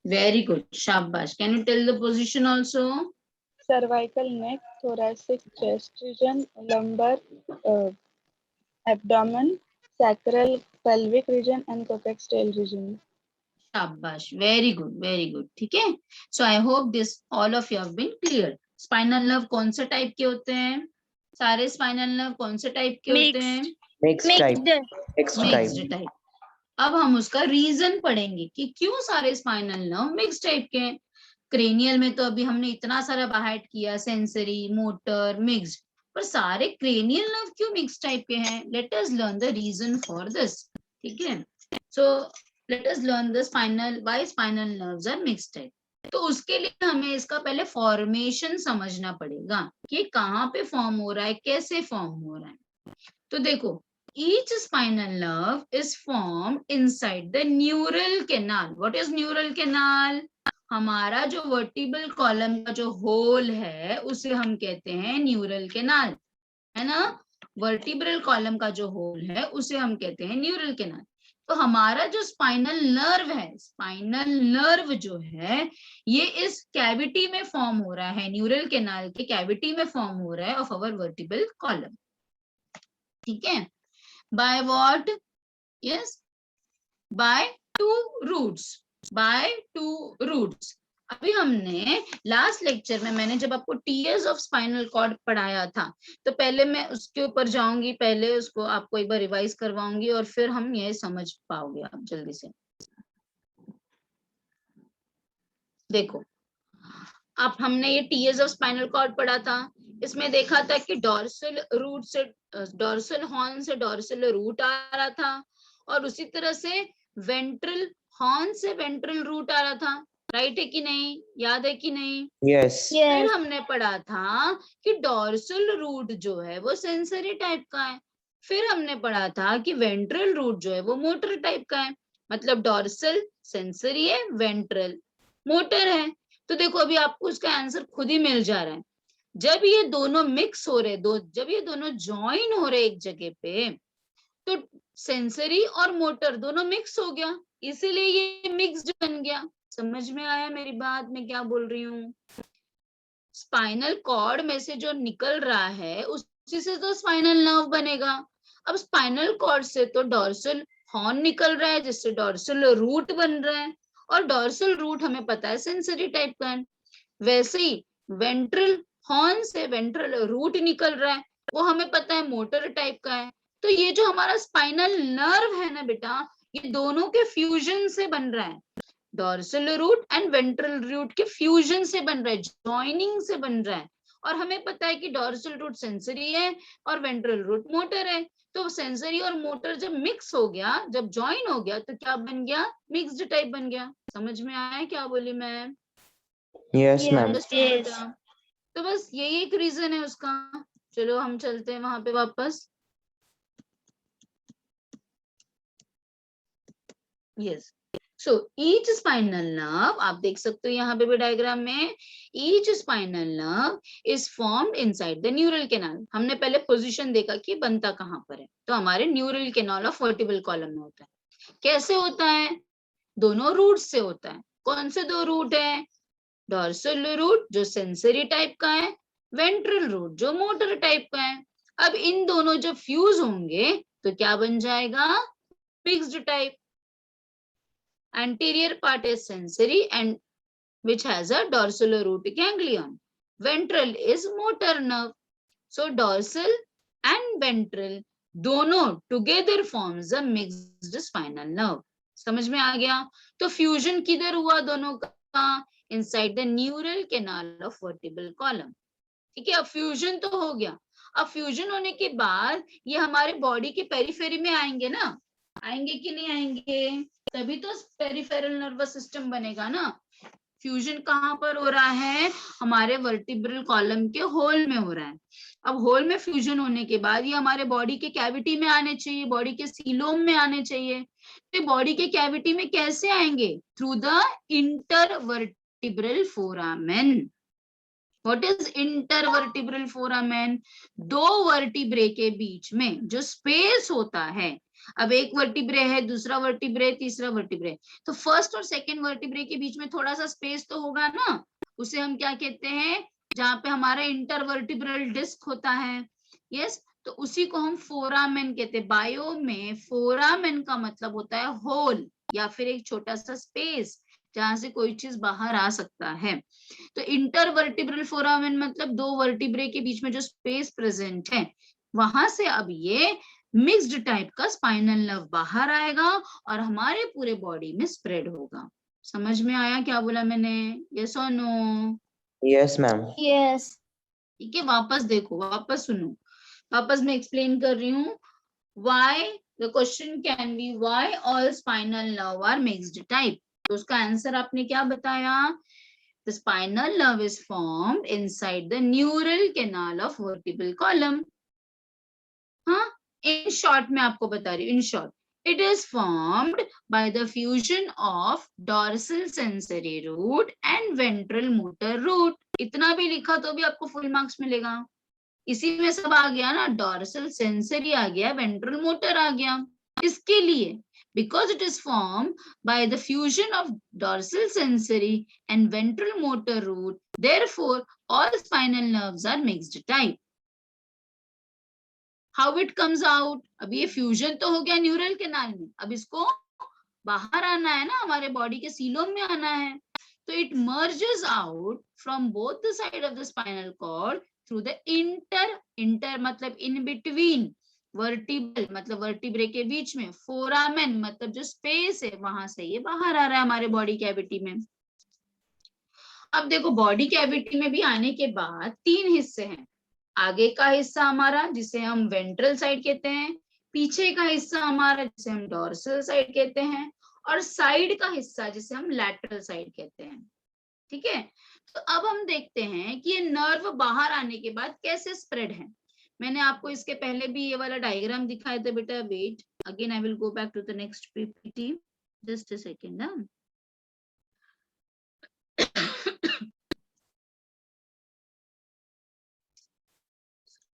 very good, शाबाश. Can you tell the position also? Cervical neck, thoracic chest region, lumbar abdomen, sacral pelvic region and coccyx tail region. शाबाश, very good, very good. ठीक है. So I hope this all of you have been clear. Spinal nerve कौन से type के होते हैं? सारे spinal nerve कौन से टाइप के होते हैं? Mixed type. Mixed type. Mixed type. अब हम उसका रीजन पढ़ेंगे कि क्यों सारे स्पाइनल नर्व मिक्स टाइप के हैं. क्रेनियल में तो अभी हमने इतना सारा बाहर किया, सेंसरी, मोटर, मिक्स्ड. पर सारे क्रेनियल नर्व क्यों मिक्स टाइप के हैं? Let us learn the reason for this. ठीक है. So let us learn the spinal, why spinal nerves are mix type. तो उसके लिए हमें इसका पहले फॉर्मेशन समझना पड़ेगा कि कहाँ पे फॉर्म हो रहा है, कैसे फॉर्म हो रहा है. तो देखो, each spinal nerve is formed inside the neural canal. What is neural canal? हमारा जो वर्टिबल कॉलम का जो होल है उसे हम कहते हैं न्यूरल कैनाल, है ना. वर्टिब्रल कॉलम का जो होल है उसे हम कहते हैं न्यूरल कैनाल. तो हमारा जो स्पाइनल नर्व है, स्पाइनल नर्व जो है ये इस कैविटी में फॉर्म हो रहा है, न्यूरल कैनाल के कैविटी में फॉर्म हो रहा है ऑफ अवर वर्टिब्रल कॉलम. ठीक है. By what? Yes, by two roots. By two roots. अभी हमने लास्ट लेक्चर में मैंने जब आपको टीयर्स ऑफ स्पाइनल कॉर्ड पढ़ाया था, तो पहले मैं उसके ऊपर जाऊंगी, पहले उसको आपको एक बार रिवाइज करवाऊंगी और फिर हम ये समझ पाओगे आप जल्दी से. देखो, अब हमने ये टीयर्स ऑफ स्पाइनल कॉर्ड पढ़ा था. इसमें देखा था कि डॉर्सल रूट से, डॉर्सल हॉर्न से डॉर्सल रूट आ रहा था और उसी तरह से वेंट्रल हॉर्न से वेंट्रल रूट आ रहा था. राइट है कि नहीं? याद है कि नहीं? Yes. फिर हमने पढ़ा था कि डॉर्सल रूट जो है वो सेंसरी टाइप का है. फिर हमने पढ़ा था कि वेंट्रल रूट जो है वो मोटर टाइप का है. मतलब डॉर्सल सेंसरी है, वेंट्रल मोटर है. तो देखो अभी आपको उसका आंसर खुद ही मिल जा रहा है. जब ये दोनों मिक्स हो रहे, जब ये दोनों ज्वाइन हो रहे एक जगह पे, तो सेंसरी और मोटर दोनों मिक्स हो गया, इसीलिए ये मिक्स्ड बन गया. समझ में आया मेरी बात, मैं क्या बोल रही हूँ? स्पाइनल कॉर्ड में से जो निकल रहा है उसी से तो स्पाइनल नर्व बनेगा. अब स्पाइनल कॉर्ड से तो डॉर्सल हॉर्न निकल रहा है जिससे डॉर्सल रूट बन रहा है, और डॉर्सल रूट हमें पता है सेंसरी टाइप का है. वैसे ही वेंट्रल हॉर्न से वेंट्रल रूट निकल रहा है, वो हमें पता है मोटर टाइप का है. तो ये जो हमारा स्पाइनल नर्व है ना बेटा, ये दोनों के फ्यूजन से बन रहा है. Dorsal root and ventral root के फ्यूजन से बन रहा है, जॉइनिंग से बन रहा है. और हमें पता है कि डॉर्सल रूट सेंसरी है और वेंट्रल रूट मोटर है. तो सेंसरी और मोटर जब मिक्स हो गया, जब ज्वाइन हो गया, तो क्या बन गया? मिक्स्ड टाइप बन गया. समझ में आया क्या बोली मैं? Yes, ma'am. Understood बेटा? तो बस यही एक रीजन है उसका. चलो हम चलते हैं वहां पे वापस. Yes. So each spinal nerve, आप देख सकते हो यहाँ पे भी डायग्राम में, each spinal nerve is formed inside the neural canal. हमने पहले पोजीशन देखा कि बनता कहाँ पर है, तो हमारे neural canal of vertebral column में होता है. कैसे होता है? दोनों रूट से होता है. कौन से दो रूट है? डॉर्सल रूट जो सेंसरी टाइप का है, वेंट्रल रूट जो मोटर टाइप का है. अब इन दोनों जब फ्यूज होंगे तो क्या बन जाएगा? Mixed type. Anterior part is sensory and which has a dorsal root ganglion. Ventral is motor nerve. So dorsal and ventral दोनों together forms a mixed spinal nerve. समझ में आ गया? तो फ्यूजन किधर हुआ दोनों का? Inside the neural canal of vertebral column. ठीक है. अब फ्यूजन तो हो गया. अब फ्यूजन होने के बाद ये हमारे बॉडी के पेरिफेरी में आएंगे ना, आएंगे कि नहीं आएंगे? तभी तो पेरिफेरल नर्वस सिस्टम बनेगा ना. फ्यूजन कहाँ पर हो रहा है? हमारे वर्टिब्रल कॉलम के होल में हो रहा है. अब होल में फ्यूजन होने के बाद ये हमारे बॉडी के कैविटी में आने चाहिए, बॉडी के सीलोम में आने चाहिए. तो बॉडी के कैविटी में कैसे आएंगे? Through the intervertebral foramen. What is intervertebral foramen? दो वर्टिब्रे के बीच में जो स्पेस होता है, अब एक वर्टिब्रे है, दूसरा वर्टिब्रे, तीसरा वर्टिब्रे, तो फर्स्ट और सेकंड वर्टिब्रे के बीच में थोड़ा सा स्पेस तो होगा ना, उसे हम क्या कहते हैं? जहां पे हमारा इंटरवर्टिब्रल डिस्क होता है, यस, तो उसी को हम फोरामेन कहते हैं। बायो में फोरामेन का मतलब होता है होल या फिर एक छोटा सा स्पेस जहां से कोई चीज बाहर आ सकता है। तो इंटरवर्टिब्रल फोरामेन मतलब दो वर्टिब्रे के बीच में जो स्पेस प्रेजेंट है, वहां से अब ये मिक्स्ड टाइप का स्पाइनल नर्व बाहर आएगा और हमारे पूरे बॉडी में स्प्रेड होगा। समझ में आया क्या बोला मैंने? यस और नो? Yes, ma'am. Yes. ठीक है, वापस देखो, वापस सुनो, वापस मैं एक्सप्लेन कर रही हूँ। Why the question can be why all spinal nerve are mixed type? तो उसका आंसर आपने क्या बताया? The spinal nerve is formed inside the neural canal of vertebral column. हाँ, in short मैं आपको बता रही हूँ, in short it is formed by the fusion of dorsal sensory root and ventral motor root. इतना भी लिखा तो भी आपको फुल मार्क्स मिलेगा। इसी में सब आ गया ना, डॉर्सल सेंसरी आ गया, वेंट्रल मोटर आ गया। इसके लिए because it is formed by the fusion of dorsal sensory and ventral motor root, therefore all spinal nerves are mixed type. How it comes out? अब ये फ्यूजन तो हो गया न्यूरल कैनाल में, अब इसको बाहर आना है ना, हमारे बॉडी के सीलोम में आना है, तो it merges out from both the side of the spinal cord through the inter मतलब in between, वर्टिब्रल मतलब वर्टिब्रे के बीच में, फोरामेन मतलब जो स्पेस है वहां से ये बाहर आ रहा है हमारे बॉडी कैविटी में। अब देखो बॉडी कैविटी में भी आने के बाद तीन हिस्से हैं। आगे का हिस्सा हमारा जिसे हम वेंट्रल साइड कहते हैं, पीछे का हिस्सा हमारा जिसे हम डॉर्सल साइड कहते हैं, और साइड का हिस्सा जिसे हम लैटरल साइड कहते हैं। ठीक है, तो अब हम देखते हैं कि ये नर्व बाहर आने के बाद कैसे स्प्रेड है। मैंने आपको इसके पहले भी ये वाला डायग्राम दिखाया था बेटा। Wait, again I will go back to the next PPT, just a second ना।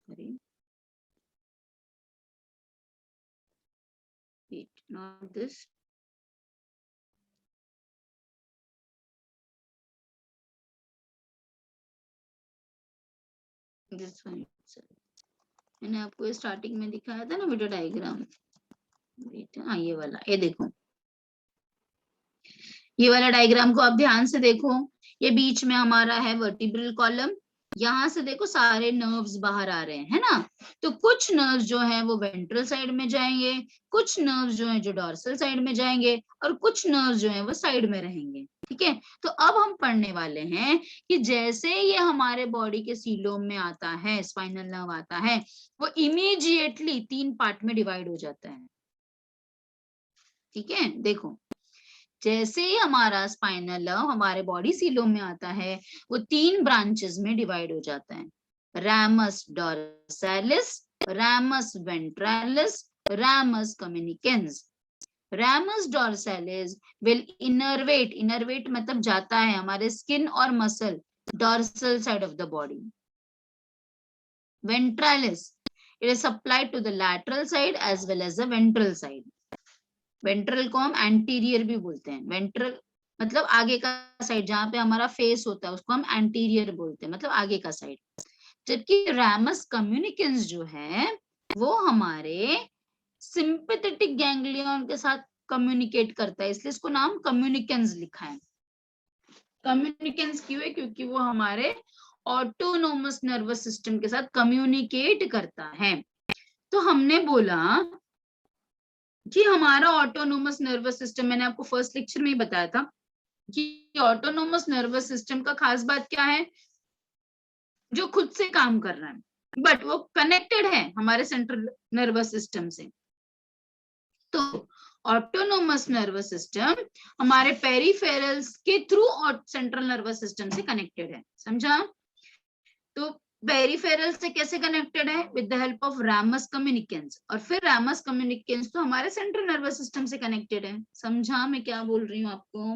Sorry. Wait, not this. This one. मैंने आपको स्टार्टिंग में दिखाया था ना वीडियो डायग्राम। वेट, हाँ ये वाला, ये देखो, ये वाला डायग्राम को आप ध्यान से देखो। ये बीच में हमारा है वर्टिब्रल कॉलम, यहाँ से देखो सारे नर्व्स बाहर आ रहे हैं ना, तो कुछ नर्व्स जो है वो वेंट्रल साइड में जाएंगे, कुछ नर्व्स जो है जो डॉर्सल साइड में जाएंगे, और कुछ नर्व्स जो है वो साइड में रहेंगे। ठीक है, तो अब हम पढ़ने वाले हैं कि जैसे ये हमारे बॉडी के सीलोम में आता है, स्पाइनल नर्व आता है, वो इमीडिएटली तीन पार्ट में डिवाइड हो जाता है। ठीक है, देखो जैसे ही हमारा स्पाइनल नर्व हमारे बॉडी सीलोम में आता है, वो तीन ब्रांचेस में डिवाइड हो जाता है, ramus dorsalis, ramus ventralis, ramus communicans. ramus dorsalis will innervate, innervate मतलब जाता है हमारे स्किन और muscle dorsal side of the body. ventralis, it is supplied to the lateral side as well as the ventral side. Ventral को हम anterior भी बोलते हैं, वेंट्रल मतलब आगे का साइड जहां पे हमारा फेस होता है उसको हम एंटीरियर बोलते हैं, मतलब आगे का साइड। जबकि रैमस कम्युनिकेंस जो है वो हमारे सिंपैथेटिक गैंग्लियन के साथ कम्युनिकेट करता है, इसलिए इसको नाम कम्युनिकेंस लिखा है। कम्युनिकेंस क्यों है? क्योंकि वो हमारे ऑटोनोमस नर्वस सिस्टम के साथ कम्युनिकेट करता है। तो हमने बोला कि हमारा ऑटोनोमस नर्वस सिस्टम, मैंने आपको फर्स्ट लेक्चर में ही बताया था कि ऑटोनोमस नर्वस सिस्टम का खास बात क्या है, जो खुद से काम कर रहा है, बट वो कनेक्टेड है हमारे सेंट्रल नर्वस सिस्टम से। तो ऑटोनोमस नर्वस सिस्टम हमारे पेरिफेरल्स के थ्रू और सेंट्रल नर्वस सिस्टम से कनेक्टेड है, समझा? तो पेरिफेरल से कैसे कनेक्टेड है? With the help of ramus communicans, और फिर रैमस कम्युनिकेंस तो हमारे सेंट्रल नर्वस सिस्टम से कनेक्टेड है। समझा मैं क्या बोल रही हूँ? आपको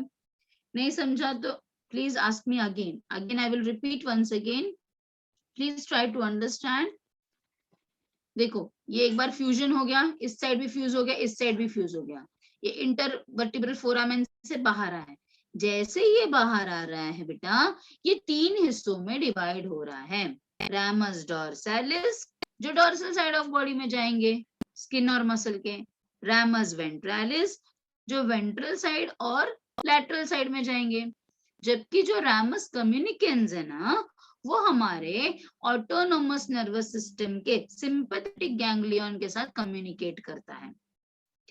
नहीं समझा तो Please ask me again. Again, I will repeat once again. Please try to understand. देखो, ये एक बार फ्यूजन हो गया, इस साइड भी फ्यूज हो गया, इस साइड भी फ्यूज हो गया, ये इंटरवर्टिब्रल फोरामेन से बाहर आया है। जैसे ये बाहर आ रहा है बेटा, ये 3 हिस्सों में डिवाइड हो रहा है। रामस डॉर्सालिस जो डॉर्सल साइड ऑफ बॉडी में जाएंगे स्किन और मसल के, रामस वेंट्रालिस जो वेंट्रल साइड और लैटरल साइड में जाएंगे, जबकि जो रामस कम्युनिकेंस है ना, वो हमारे ऑटोनोमस नर्वस सिस्टम के सिंपैथेटिक गैंग्लियन के साथ कम्युनिकेट करता है।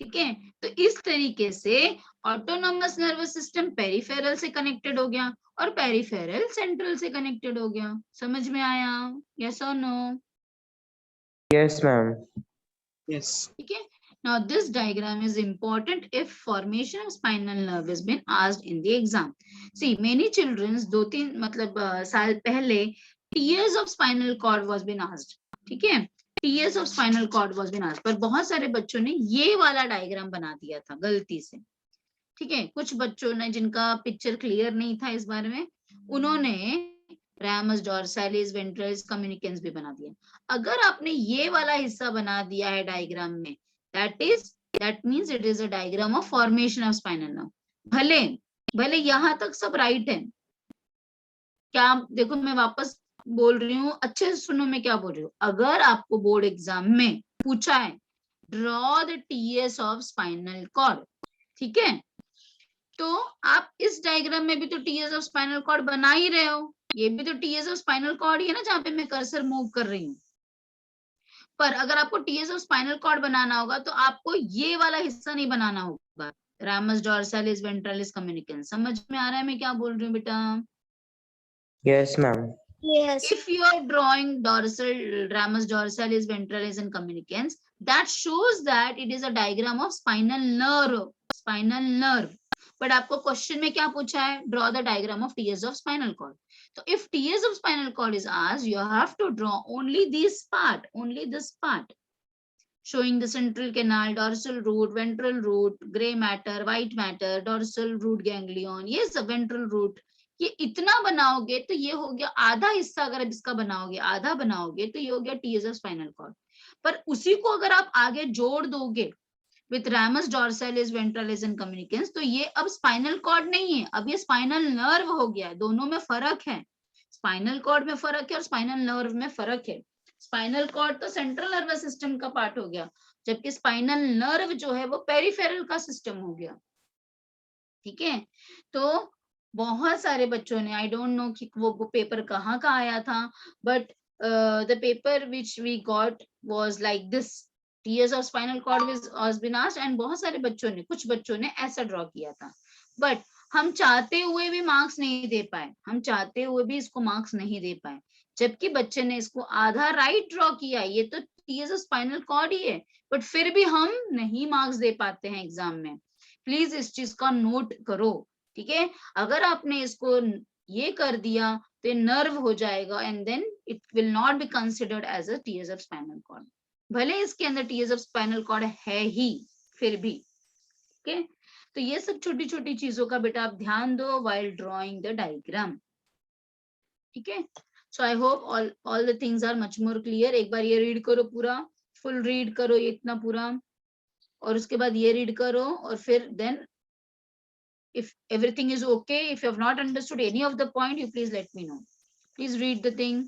ठीक है, तो इस तरीके से ऑटोनोमस नर्वस सिस्टम पेरिफेरल से कनेक्टेड हो गया और पेरिफेरल सेंट्रल से कनेक्टेड हो गया। समझ में आया? यस और नो? Yes, ma'am. Yes. ठीक है, now this diagram is important if formation of spinal nerve has been asked in the exam. See, many children's 2-3 मतलब साल पहले tears of spinal cord was been asked. ठीक है, tears of spinal cord was been asked, पर बहुत सारे बच्चों ने ये वाला डायग्राम बना दिया था गलती से। ठीक है, कुछ बच्चों ने जिनका पिक्चर क्लियर नहीं था इस बारे में, उन्होंने रामस डॉर्सालिस वेंट्रलिस कम्युनिकेंस भी बना दिया। अगर आपने ये वाला हिस्सा बना दिया है डायग्राम में, that means it is a diagram of formation of spinal nerve. भले यहां तक सब राइट है क्या? देखो मैं वापस बोल रही हूँ, अच्छे से सुनो मैं क्या बोल रही हूँ। अगर आपको बोर्ड एग्जाम में पूछा है draw the TS of spinal cord, ठीक है, तो आप इस डायग्राम में भी तो टीएस ऑफ स्पाइनल कॉर्ड बना ही रहे हो, ये भी तो टीएस ऑफ स्पाइनल कॉर्ड ही है ना जहां पे मैं कर्सर मूव कर रही हूँ। पर अगर आपको टीएस ऑफ स्पाइनल कॉर्ड बनाना होगा तो आपको ये वाला हिस्सा नहीं बनाना होगा, रामस डॉर्सालिस वेंट्रालिस कम्युनिकेंस। समझ में आ रहा है मैं क्या बोल रही हूँ बेटा? Yes, ma'am. Yes. If you are drawing dorsal ramus dorsalis ventralis and communicans, that shows that it is a diagram of spinal nerve. But आपको क्वेश्चन में क्या पूछा है? Draw the diagram of TS of spinal cord. So if TS of spinal cord is asked, you have to draw only this part, showing the central canal, dorsal root, ventral root, gray matter, white matter, dorsal root ganglion, ये सब ventral root। ये इतना बनाओगे तो ये हो गया आधा हिस्सा। अगर आप इसका बनाओगे, आधा बनाओगे तो ये हो गया टीएस ऑफ स्पाइनल कॉर्ड। पर उसी को अगर आप आगे जोड़ दोगे विथ रामस डॉर्सालिस वेंट्रालिस एंड कम्युनिकेंस, तो ये अब स्पाइनल कॉर्ड नहीं है, अब ये स्पाइनल नर्व हो गया है। दोनों में फर्क है, स्पाइनल कॉर्ड में फर्क है और स्पाइनल नर्व में फर्क है। स्पाइनल कॉर्ड तो सेंट्रल नर्वस सिस्टम का पार्ट हो गया, जबकि स्पाइनल नर्व जो है वो पेरिफेरल का सिस्टम हो गया। ठीक है, तो बहुत सारे बच्चों ने, आई डोंट नो कि वो पेपर कहाँ का आया था, but the paper which we got was like this, TS of spinal cord was been asked, and बहुत सारे बच्चों ने, कुछ बच्चों ने ऐसा ड्रॉ किया था। बट हम चाहते हुए भी मार्क्स नहीं दे पाए, हम चाहते हुए भी इसको मार्क्स नहीं दे पाए, जबकि बच्चे ने इसको आधा राइट ड्रॉ किया। ये तो टीएस ऑफ स्पाइनल कॉर्ड ही है, बट फिर भी हम नहीं मार्क्स दे पाते हैं एग्जाम में। प्लीज इस चीज का नोट करो, ठीक है? अगर आपने इसको ये कर दिया तो ये नर्व हो जाएगा and then it will not be considered as a TS of spinal cord, भले इसके अंदर टीएस ऑफ स्पाइनल कॉर्ड है ही फिर भी। ठीक है, तो ये सब छोटी छोटी चीजों का बेटा आप ध्यान दो व्हाइल ड्रॉइंग द डायग्राम। ठीक है, so I hope all the things are much more clear. एक बार ये रीड करो पूरा, फुल रीड करो ये इतना पूरा, और उसके बाद ये रीड करो, और फिर then if everything is okay, if you have not understood any of the point, you please let me know. Please read the thing.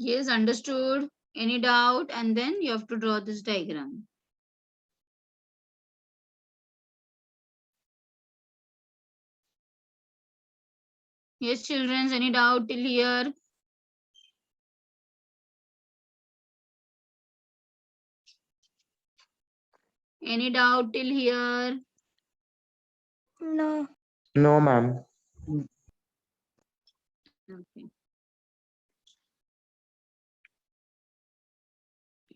Yes, understood. Any doubt? And then you have to draw this diagram. Yes, children, any doubt till here? Any doubt till here? No. No, ma'am. Okay.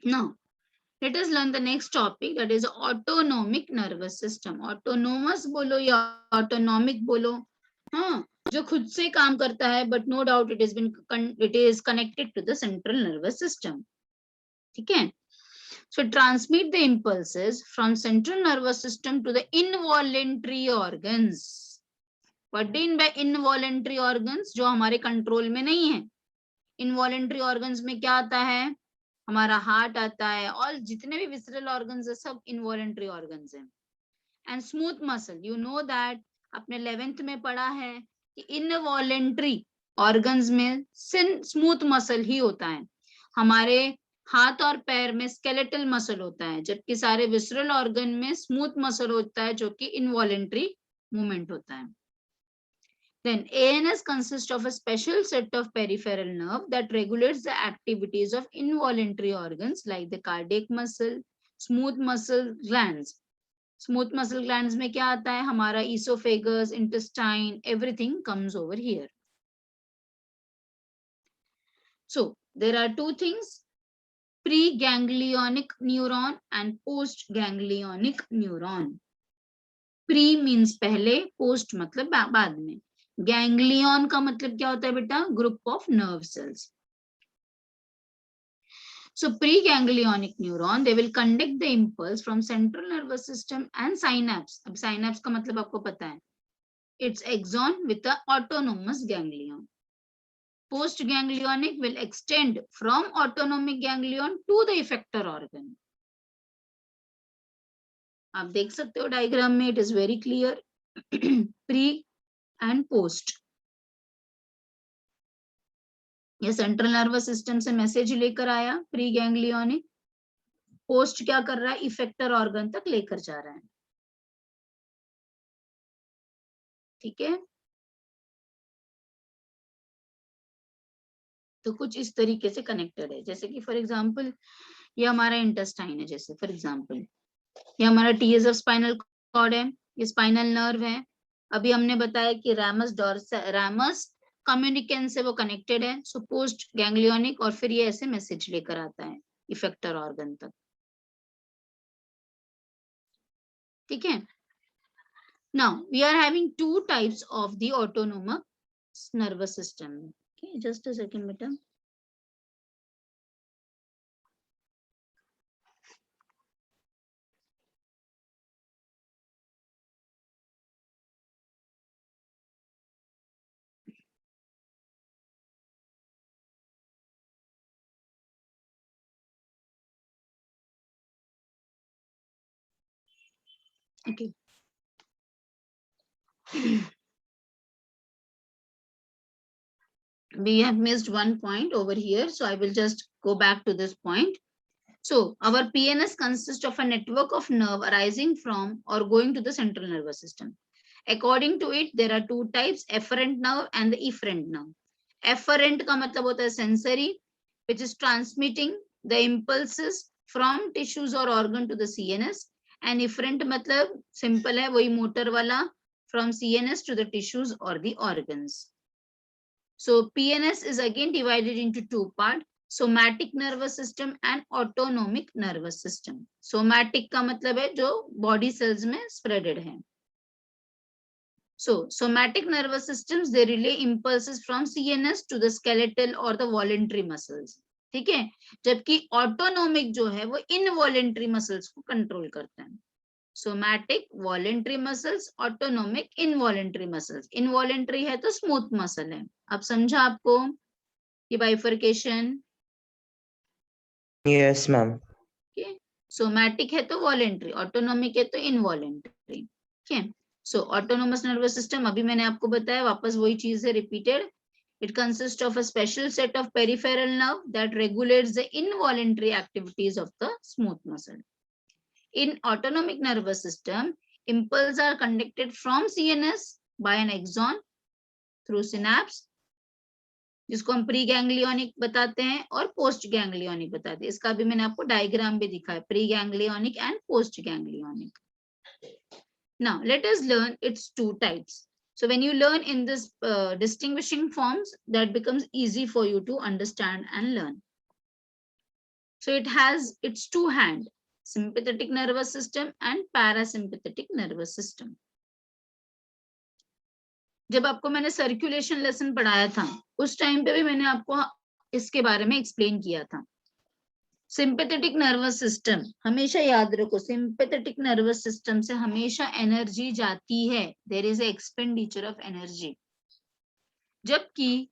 Now, let us learn the next topic, that is autonomic nervous system. Autonomous बोलो या autonomic बोलो, हाँ, जो खुद से काम करता है, but no doubt it is connected to the central nervous system. ठीक है? So transmit the impulses from central nervous system to the involuntary organs. What do you mean by involuntary organs? जो हमारे कंट्रोल में नहीं है. Involuntary organs में क्या आता है? हमारा हार्ट आता है, और जितने भी विसरल ऑर्गन्स है सब इनवॉलेंट्री ऑर्गन्स हैं. And smooth muscle, you know that, आपने 11th में पढ़ा है कि इनवॉलेंट्री ऑर्गन्स में स्मूथ मसल ही होता है. हमारे हाथ और पैर में स्केलेटल मसल होता है, जबकि सारे विसरल ऑर्गन में स्मूथ मसल होता है, जो कि इनवॉलेंट्री मूवमेंट होता है. Then ANS consists of a special set of peripheral nerve that regulates the activities of involuntary organs like the cardiac muscle, smooth muscle glands. Smooth muscle glands में क्या आता है? हमारा esophagus, intestine, everything comes over here. So there are two things, preganglionic neuron and postganglionic neuron. Pre means पहले, post मतलब बाद में. Ganglion का मतलब क्या होता है बेटा? Group of nerve cells. So preganglionic neuron, they will conduct the impulse from central nervous system and synapse. अब synapse का मतलब आपको पता है, it's axon with the autonomous ganglion. Postganglionic will extend from autonomic ganglion to the effector organ. आप देख सकते हो डायग्राम में, it is very clear. Pre and post. ये सेंट्रल नर्वस सिस्टम से मैसेज लेकर आया प्री गैंग्लियोनिक, पोस्ट क्या कर रहा है? इफेक्टर ऑर्गन तक लेकर जा रहा है. ठीक है, तो कुछ इस तरीके से कनेक्टेड है. जैसे कि फॉर एग्जांपल ये हमारा इंटेस्टाइन है, जैसे फॉर एग्जांपल ये हमारा TSF स्पाइनल कॉर्ड है, ये स्पाइनल नर्व है. अभी हमने बताया कि रैमस कम्युनिकेंस से वो कनेक्टेड है. सो पोस्ट गैंग्लियोनिक, और फिर ये ऐसे मैसेज लेकर आता है इफेक्टर ऑर्गन तक. ठीक है. Now we are having two types of the autonomous nervous system. Okay, just a second बेटा. Okay. We have missed one point over here, so I will just go back to this point. So our PNS consists of a network of nerve arising from or going to the central nervous system. According to it, there are two types, efferent nerve and the efferent nerve. Efferent का मतलब होता है sensory, which is transmitting the impulses from tissues or organ to the CNS. And efferent मतलब simple है, वही motor वाला, from CNS to the tissues or the organs. So PNS is again divided into two parts, somatic nervous system and autonomic nervous system. Somatic का मतलब है जो body cells में spreaded है. So somatic nervous systems, they relay impulses from CNS to the skeletal or the voluntary muscles. ठीक है, जबकि autonomic जो है वो involuntary muscles को control करता है. Somatic voluntary muscles, autonomic involuntary muscles. Involuntary है तो smooth muscle है. अब समझा आपको ये bifurcation? Yes, ma'am. Okay. Somatic है तो voluntary, autonomic है तो involuntary. Okay. So autonomous nervous system, अभी मैंने आपको बताया, वापस वही चीज है repeated. It consists of a special set of peripheral nerve that regulates the involuntary activities of the smooth muscle. In autonomic nervous system, impulses are conducted from CNS by an axon through synapse, जिसको हम pre ganglionic बताते हैं और post ganglionic बताते हैं. इसका भी मैंने आपको डायग्राम भी दिखा है, pre ganglionic and post ganglionic. Now let us learn its two types. So when you learn in this distinguishing forms, that becomes easy for you to understand and learn. So it has its two hand, sympathetic nervous system and parasympathetic nervous system. जब आपको मैंने circulation lesson पढ़ाया था उस time पे भी मैंने आपको इसके बारे में एक्सप्लेन किया था. सिंपैथेटिक नर्वस सिस्टम, हमेशा याद रखो, सिंपैथेटिक नर्वस सिस्टम से हमेशा एनर्जी जाती है. There is expenditure of energy. जबकि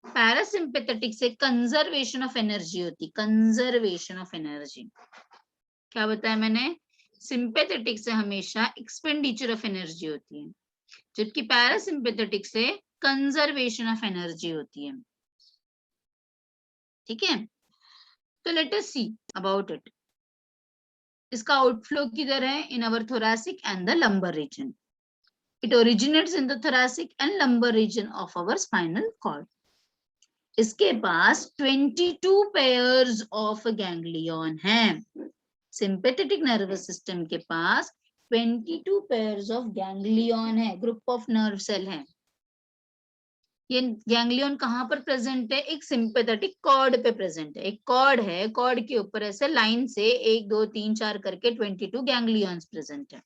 पैरासिम्पैथेटिक से कंजर्वेशन ऑफ एनर्जी होती. कंजर्वेशन ऑफ एनर्जी क्या बताया मैंने? सिंपैथेटिक से हमेशा एक्सपेंडिचर ऑफ एनर्जी होती है, जबकि पैरासिम्पैथेटिक से कंजर्वेशन ऑफ एनर्जी होती है. ठीक है, तो let us see about it. इसका आउटफ्लो किधर है? इन अवर thoracic and the lumbar region. It originates in the thoracic and lumbar region of our spinal cord. इसके पास 22 pairs of ganglion हैं. Sympathetic nervous system के पास 22 pairs of ganglion है, group of nerve cell है. ये ganglion कहाँ पर present है? एक सिंपैथेटिक कॉर्ड पे प्रेजेंट है. एक कॉर्ड है, कॉर्ड के ऊपर ऐसे लाइन से 1 2 3 4 करके 22 गैंग्लियंस प्रेजेंट है.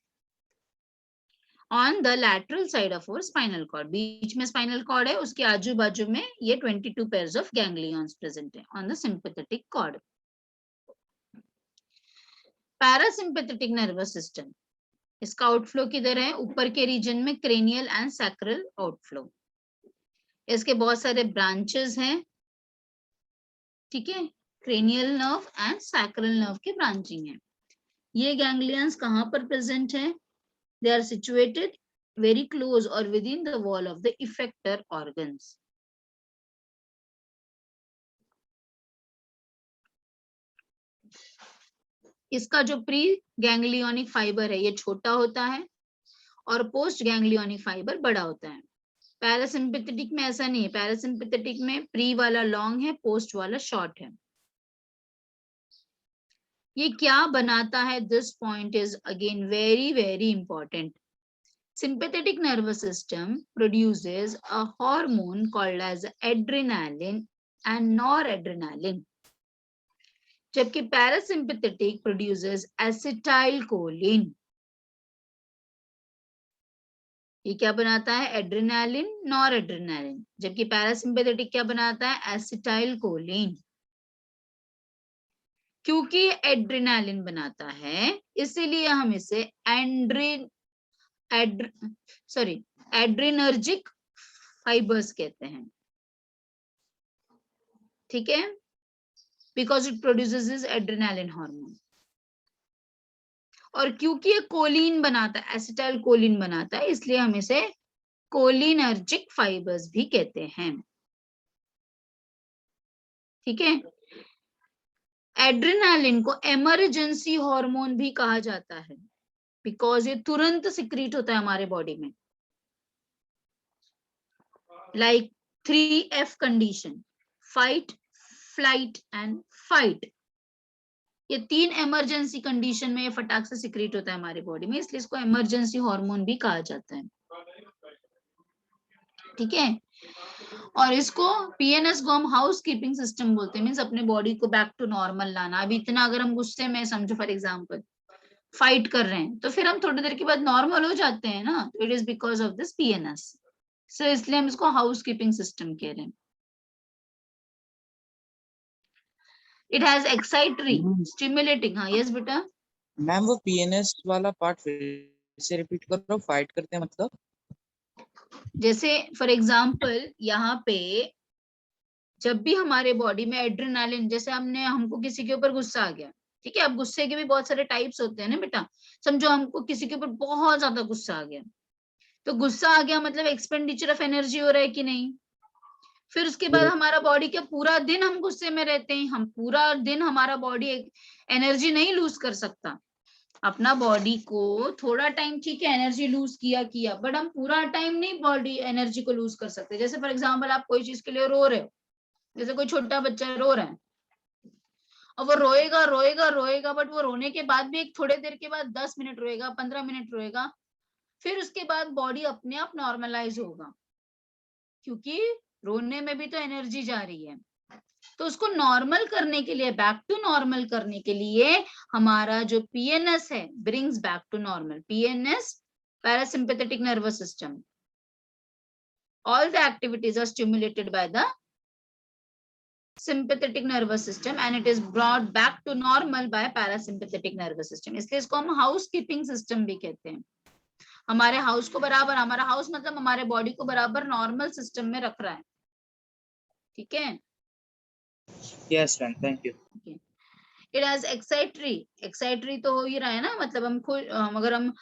On the lateral side of our spinal cord, बीच में स्पाइनल कॉर्ड है, उसके आजू बाजू में ये 22 पेयर्स ऑफ गैंग्लियंस प्रेजेंट है on the sympathetic cord. Parasympathetic nervous system, इसका आउटफ्लो किधर है? ऊपर के रीजन में क्रेनियल एंड सैक्रल आउटफ्लो. इसके बहुत सारे ब्रांचेस हैं. ठीक है, cranial nerve and sacral nerve की ब्रांचिंग है. ये गैंग्लियंस कहाँ पर प्रेजेंट है? They are situated very close or within the wall of the effector organs. इसका जो प्री गैंग्लियोनिक फाइबर है ये छोटा होता है और पोस्ट गैंग्लियोनिक फाइबर बड़ा होता है. पैरासिम्पैथेटिक में ऐसा नहीं है. पैरासिम्पैथेटिक में प्री वाला लॉन्ग है, पोस्ट वाला शॉर्ट है. ये क्या बनाता है? This point is again very very important. Sympathetic nervous system produces a hormone called as adrenaline and noradrenaline, जबकि पैरासिम्पैथेटिक प्रोड्यूसेस एसिटाइलकोलिन. ये क्या बनाता है? एड्रेनालिन, नॉरएड्रेनालिन, जबकि पैरासिम्पैथेटिक क्या बनाता है? एसिटाइलकोलिन. क्योंकि एड्रेनालिन बनाता है इसीलिए हम इसे एड्रेनर्जिक फाइबर्स कहते हैं. ठीक है, because it produces adrenaline hormone. और क्योंकि ये कोलिन बनाता है, एसिटाइल कोलिन बनाता है, इसलिए हम इसे कोलिनर्जिक फाइबर्स भी कहते हैं. ठीक है, एड्रेनालिन को इमरजेंसी हार्मोन भी कहा जाता है बिकॉज ये तुरंत सिक्रीट होता है हमारे बॉडी में. Like 3F condition, fight, flight and fight. ये 3 इमरजेंसी कंडीशन में ये फटाक से सिक्रीट होता है हमारी बॉडी में, इसलिए इसको इमरजेंसी हार्मोन भी कहा जाता है. ठीक है, और इसको पीएनएस को हम हाउस कीपिंग सिस्टम बोलते हैं. मींस अपने बॉडी को बैक टू नॉर्मल लाना. अभी इतना अगर हम गुस्से में, समझो फॉर एग्जांपल फाइट कर रहे हैं, तो फिर हम थोड़ी देर के बाद नॉर्मल हो जाते हैं ना. It is because of this PNS. So इसलिए हम इसको हाउस कीपिंग सिस्टम कह रहे हैं. It has excitatory, stimulating. हाँ यस बेटा. मैम वो पीएनएस वाला पार्ट फिर से रिपीट करो. फाइट करते हैं मतलब? जैसे फॉर एग्जाम्पल यहाँ पे जब भी हमारे बॉडी में एड्रेनालिन, जैसे हमको किसी के ऊपर गुस्सा आ गया. ठीक है, अब गुस्से के भी बहुत सारे टाइप्स होते हैं ना बेटा. समझो हमको किसी के ऊपर बहुत ज्यादा गुस्सा आ गया, तो गुस्सा आ गया मतलब एक्सपेंडिचर ऑफ एनर्जी हो रहा है कि नहीं? फिर उसके बाद हमारा बॉडी क्या पूरा दिन हम गुस्से में रहते हैं, हम पूरा दिन हमारा बॉडी एनर्जी नहीं लूज कर सकता। अपना बॉडी को थोड़ा टाइम ठीक है एनर्जी लूज किया, बट हम पूरा टाइम नहीं बॉडी एनर्जी को लूज कर सकते। जैसे फॉर एग्जांपल आप कोई चीज के लिए रो रहे हो, जैसे कोई छोटा बच्चा रो रहा है और वो रोएगा रोएगा रोएगा, बट वो रोने के बाद भी एक थोड़े देर के बाद 10 मिनट रोएगा, 15 मिनट रोएगा, फिर उसके बाद बॉडी अपने आप नॉर्मलाइज होगा, क्योंकि रोने में भी तो एनर्जी जा रही है। तो उसको नॉर्मल करने के लिए, बैक टू नॉर्मल करने के लिए हमारा जो पीएनएस है, brings back to normal. PNS, parasympathetic nervous system, all the activities are stimulated by the sympathetic nervous system and it is brought back to normal by parasympathetic nervous system। इसलिए इसको हम house keeping system भी कहते हैं। हमारे house को बराबर, हमारा हाउस मतलब हमारे बॉडी को बराबर नॉर्मल सिस्टम में रख रहा है। ठीक है। Yes, ma'am. Thank you. It has excitatory, excitatory तो हो ही रहा है ना, मतलब हम खुद अगर हम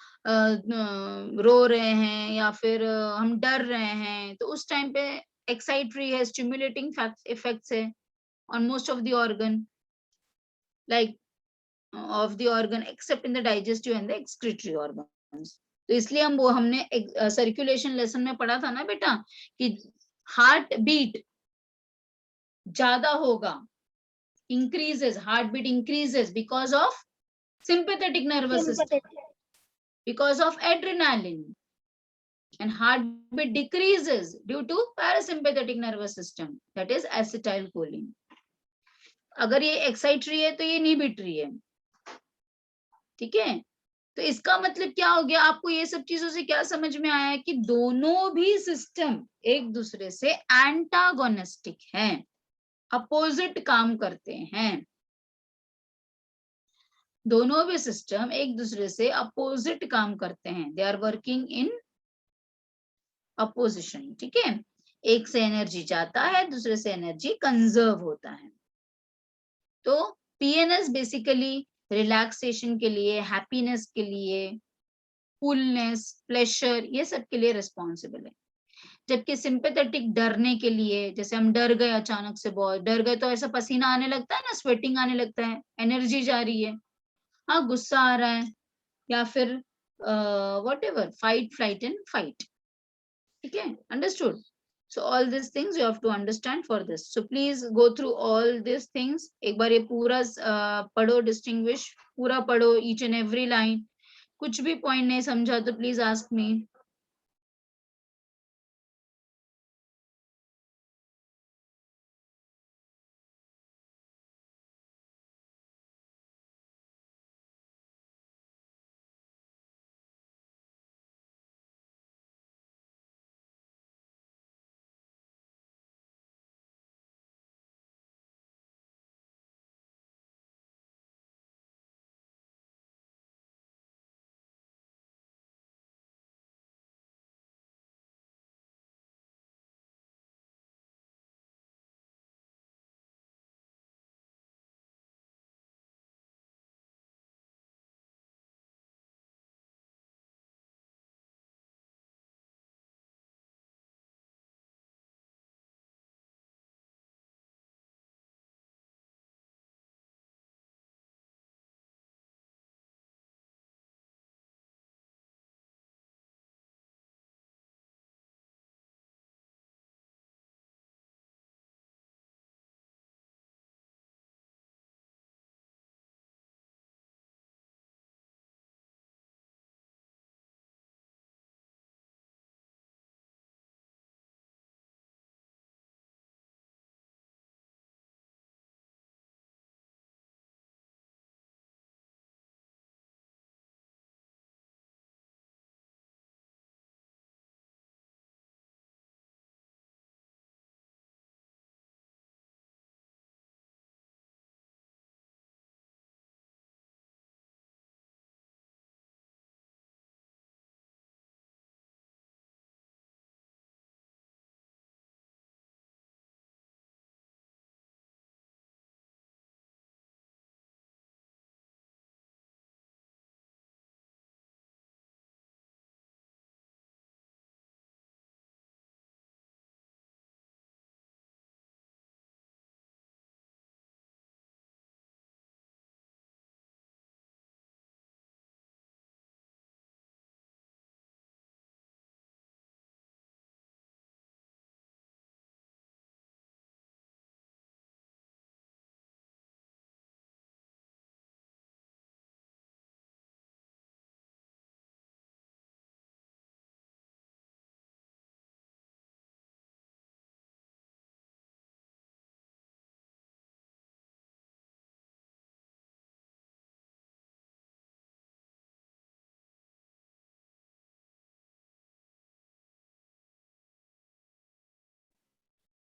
रो रहे हैं या फिर हम डर रहे हैं तो उस टाइम पे एक्साइटरी है, स्टिमुलेटिंग इफेक्ट्स है on most of the organ, like of the organ except in the digestive and the excretory organs। तो इसलिए हम वो हमने सर्कुलेशन लेसन में पढ़ा था ना बेटा कि हार्ट बीट ज्यादा होगा, increases, heartbeat increases because of sympathetic nervous system, because of adrenaline, and heartbeat decreases due to parasympathetic nervous system, that is acetylcholine। अगर ये एक्साइटरी है तो ये नहीं बीट रही है। ठीक है, तो इसका मतलब क्या हो गया, आपको ये सब चीजों से क्या समझ में आया है कि दोनों भी सिस्टम एक दूसरे से एंटागोनिस्टिक हैं, अपोजिट काम करते हैं। दोनों भी सिस्टम एक दूसरे से अपोजिट काम करते हैं, they are working in opposition. ठीक है, एक से एनर्जी जाता है, दूसरे से एनर्जी कंजर्व होता है। तो पीएनएस बेसिकली रिलैक्सेशन के लिए, हैप्पीनेस के लिए, कूलनेस, प्लेजर, ये सब के लिए रिस्पॉन्सिबल है। जबकि सिंपैथेटिक डरने के लिए, जैसे हम डर गए, अचानक से बहुत डर गए तो ऐसा पसीना आने लगता है ना, स्वेटिंग आने लगता है, एनर्जी जा रही है। हाँ, गुस्सा आ रहा है या फिर whatever, fight, flight and fight. ठीक है, understood. So all these things you have to understand for this. So please go through all these things. एक बार ये पूरा पढ़ो, distinguish पूरा पढ़ो, each and every line। कुछ भी point नहीं समझा तो please ask me।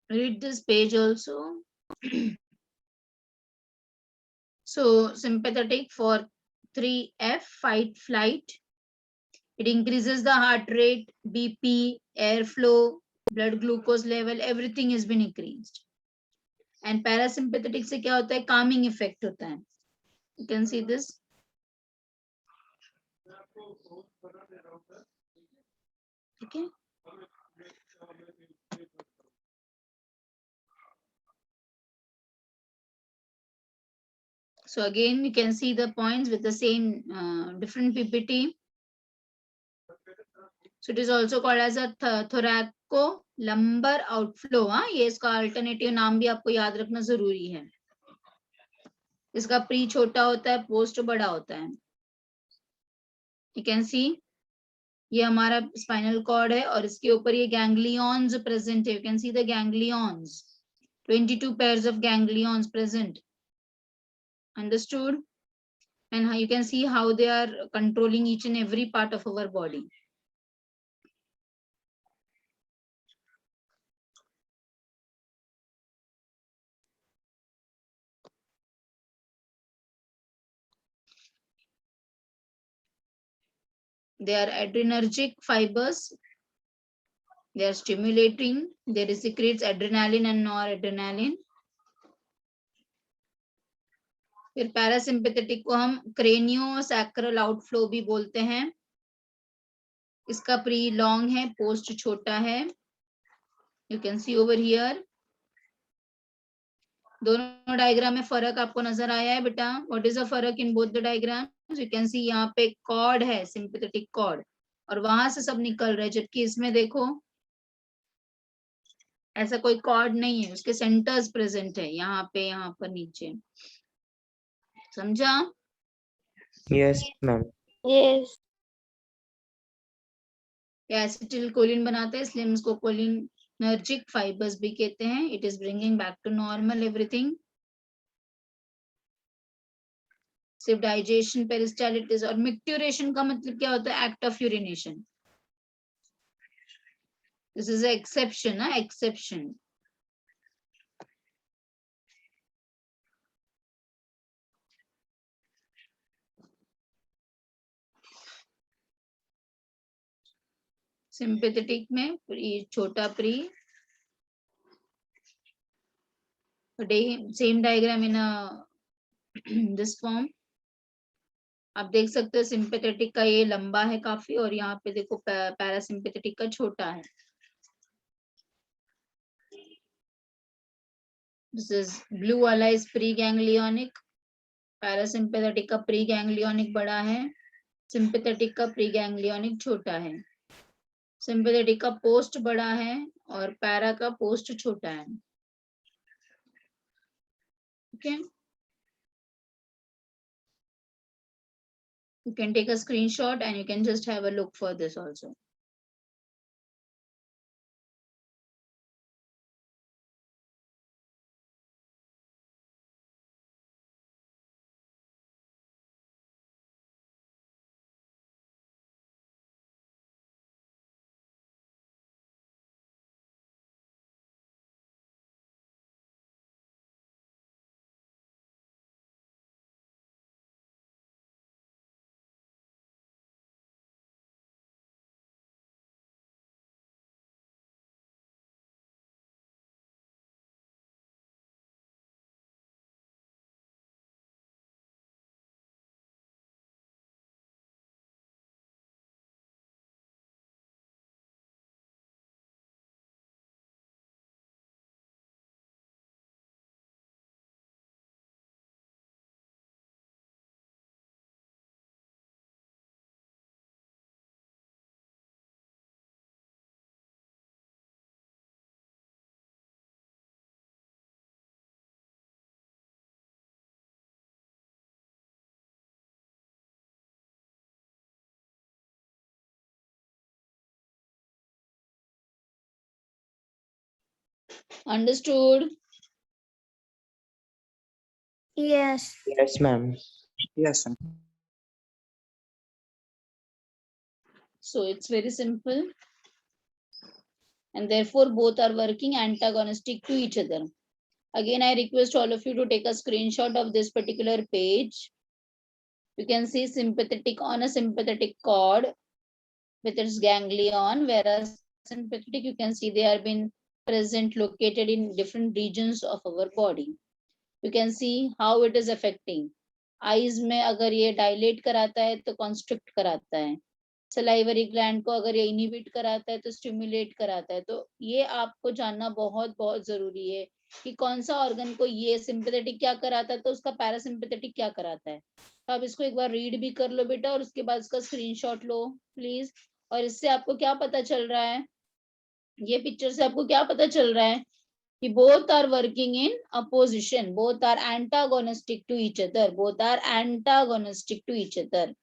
read this page also. So sympathetic for 3F, fight flight. It increases the heart rate, BP, airflow, blood glucose level, everything has been increased. And parasympathetic से क्या होता है? Calming effect होता है. You can see this. Okay. So again, you can see the points with the same different PPT. So it is also called as a thoracolumbar outflow. हाँ, ये इसका alternative नाम भी आपको याद रखना जरूरी है. इसका प्री छोटा होता है, पोस्ट बड़ा होता है. You can see ये हमारा स्पाइनल कॉर्ड है और इसके ऊपर ये गैंग्लियंस प्रेजेंट है. You can see the ganglions. 22 pairs of ganglions present. Understood? And you can see how they are controlling each and every part of our body. They are adrenergic fibers. They are stimulating. They secretes adrenaline and noradrenaline. फिर parasympathetic को हम क्रेनियोसैक्रल outflow भी बोलते हैं. इसका pre long है, post छोटा है. You can see over here. दोनों डायग्राम में फर्क आपको नजर आया है बेटा? What is the फर्क in both the diagrams? You can see यहाँ पे कॉर्ड है, सिंपैथेटिक कॉर्ड, और वहां से सब निकल रहा है, जबकि इसमें देखो ऐसा कोई कॉर्ड नहीं है, उसके सेंटर्स प्रेजेंट है यहाँ पे, यहाँ पर नीचे. समझा? Yes, ma'am. Yes. Acetyl Colin बनाते हैं, इसलिए हम इसको कोलिनर्जिक फाइबर्स भी कहते हैं. It is bringing back to normal everything. सिर्फ डाइजेशन, पेरिस्टालिटिस और मिक्ट्यूरेशन का मतलब क्या होता है? Act of urination. This is exception. Exception. Sympathetic में छोटा pre, same diagram in this form. आप देख सकते हो सिंपैथेटिक का ये लंबा है काफी, और यहाँ पे देखो पैरासिम्पैथेटिक का छोटा है. दिस इज ब्लू वाला इज प्री गैंग्लियोनिक. पैरासिम्पैथेटिक का प्री गैंग्लियोनिक बड़ा है, सिंपैथेटिक का प्री गैंग्लियोनिक छोटा है. सिंपैथेटिक का पोस्ट बड़ा है और पैरा का पोस्ट छोटा है. Okay, you can take a screenshot and you can just have a look for this also. Understood? Yes. Yes, ma'am. Yes. So it's very simple. and therefore both are working antagonistic to each other. Again, I request all of you to take a screenshot of this particular page. You can see sympathetic on a sympathetic cord with its ganglion, whereas sympathetic, you can see they are been present located in different regions of our body. You can see how it is affecting. Eyes में अगर ये dilate कराता है तो constrict कराता है. Salivary gland को अगर ये inhibit कराता है तो stimulate कराता है. तो ये आपको जानना बहुत बहुत जरूरी है कि कौन सा ऑर्गन को ये सिंपैथेटिक क्या कराता है तो उसका पैरासिम्पैथेटिक क्या कराता है. तो आप इसको एक बार रीड भी कर लो बेटा और उसके बाद इसका स्क्रीनशॉट लो प्लीज. और इससे आपको क्या पता चल रहा है, ये पिक्चर से आपको क्या पता चल रहा है कि both are working in opposition, both are antagonistic to each other, both are antagonistic to each other,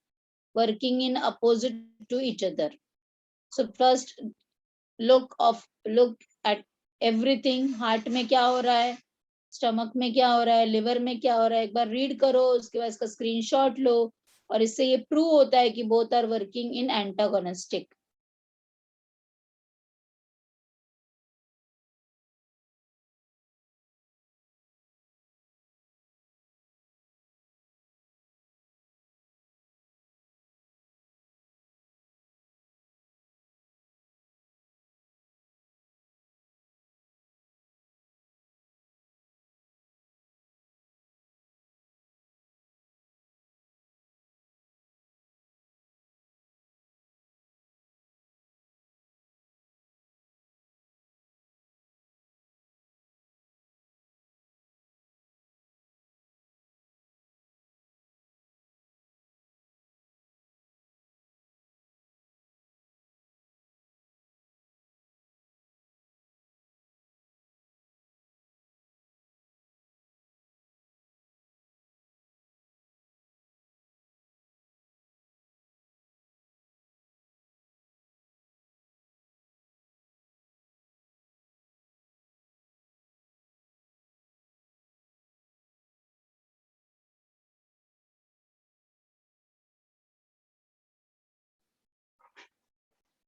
working in opposite to each other. So first look at everything. Heart में क्या हो रहा है, स्टमक में क्या हो रहा है, लिवर में क्या हो रहा है, एक बार रीड करो, उसके बाद इसका स्क्रीनशॉट लो और इससे ये प्रूव होता है कि both are working in antagonistic.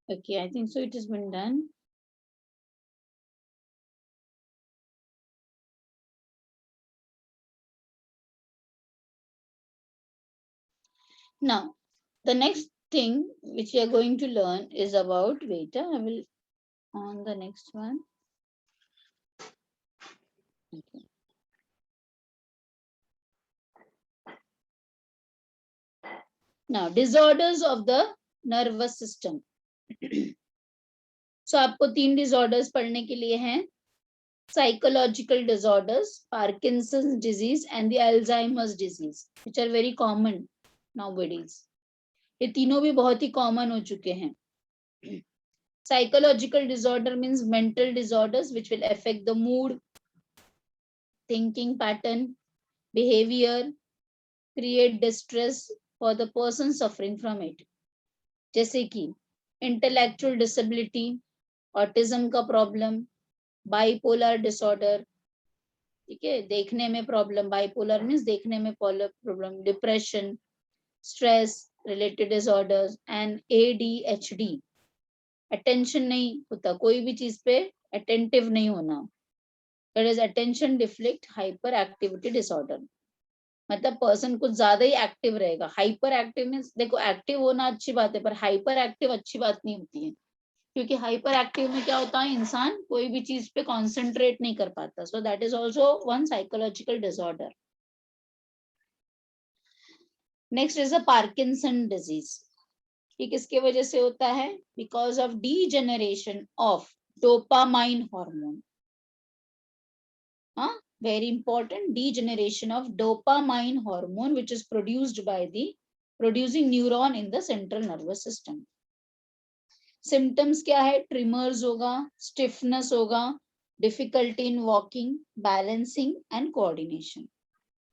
Okay, I think so it has been done. Now, the next thing which we are going to learn is about, wait, I will on the next one. Okay. Now, disorders of the nervous system. So आपको 3 disorders पढ़ने के लिए हैं. Psychological disorders, Parkinson's disease and the Alzheimer's disease, which are very common nowadays. ये तीनों भी बहुत ही common हो चुके हैं. Psychological disorder means mental disorders which will affect the mood, thinking pattern, behavior, create distress for the person suffering from it. जैसे कि intellectual disability, autism का problem, bipolar disorder, ठीक है, देखने में प्रॉब्लम, bipolar means देखने में problem, depression, stress related disorders and ADHD, attention नहीं होता, कोई भी चीज पे attentive नहीं होना, that is attention defect hyperactivity disorder. मतलब पर्सन कुछ ज्यादा ही एक्टिव रहेगा. हाइपर एक्टिव मीन्स, देखो एक्टिव होना अच्छी बात है पर हाइपर एक्टिव अच्छी बात नहीं होती है, क्योंकि हाइपर एक्टिव में क्या होता है, इंसान कोई भी चीज पे कॉन्सेंट्रेट नहीं कर पाता. So that is also one psychological disorder. Next is a Parkinson disease. ये किसके वजह से होता है? Because of degeneration of dopamine hormone. हाँ, very important, degeneration of dopamine hormone which is produced by the producing neuron in the central nervous system. Symptoms क्या है? Tremors होगा, stiffness होगा, difficulty in walking, balancing and coordination.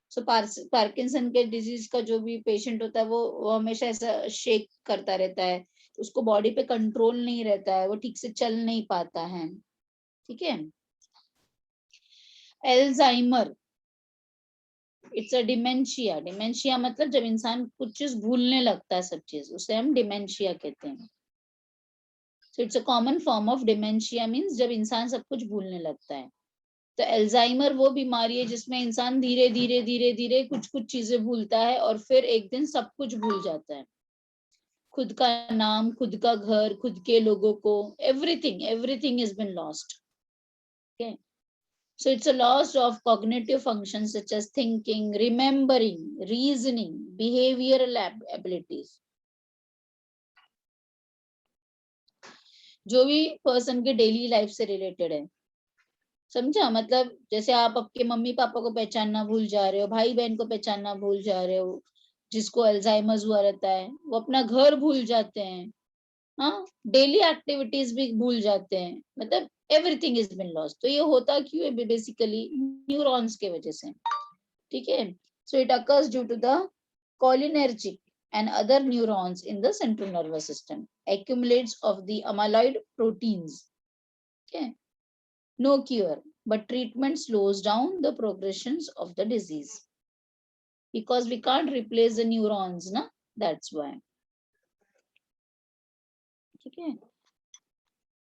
So Parkinson के disease का जो भी patient होता है वो हमेशा ऐसा shake करता रहता है, उसको body पे control नहीं रहता है, वो ठीक से चल नहीं पाता है. ठीक है. Alzheimer, it's a dementia. Dementia मतलब जब इंसान कुछ चीज भूलने लगता है, सब चीज, उसे हम डिमेंशिया कहते हैं. So it's a common form of dementia, means जब इंसान सब कुछ भूलने लगता है। तो एल्जाइमर वो बीमारी है जिसमें इंसान धीरे धीरे धीरे धीरे कुछ कुछ चीजें भूलता है और फिर एक दिन सब कुछ भूल जाता है, खुद का नाम, खुद का घर, खुद के लोगों को, everything has been lost. Okay, so it's a loss of cognitive functions such as thinking, remembering, reasoning, behavioral abilities. जो भी पर्सन के डेली लाइफ से रिलेटेड है, समझा? मतलब जैसे आप आपके मम्मी पापा को पहचानना भूल जा रहे हो, भाई बहन को पहचानना भूल जा रहे हो, जिसको अल्जाइमर्स हुआ रहता है वो अपना घर भूल जाते हैं, हाँ, डेली एक्टिविटीज भी भूल जाते हैं, मतलब एवरीथिंग इज बीन लॉस्ट। तो ये होता क्यों है? बेसिकली न्यूरॉन्स के वजह से, ठीक है। So it occurs due to the cholinergic and other neurons in the central nervous system, accumulates of the amyloid proteins. Okay, no cure, but treatment slows down the progressions of the disease because we can't replace the neurons, na? That's why. Okay.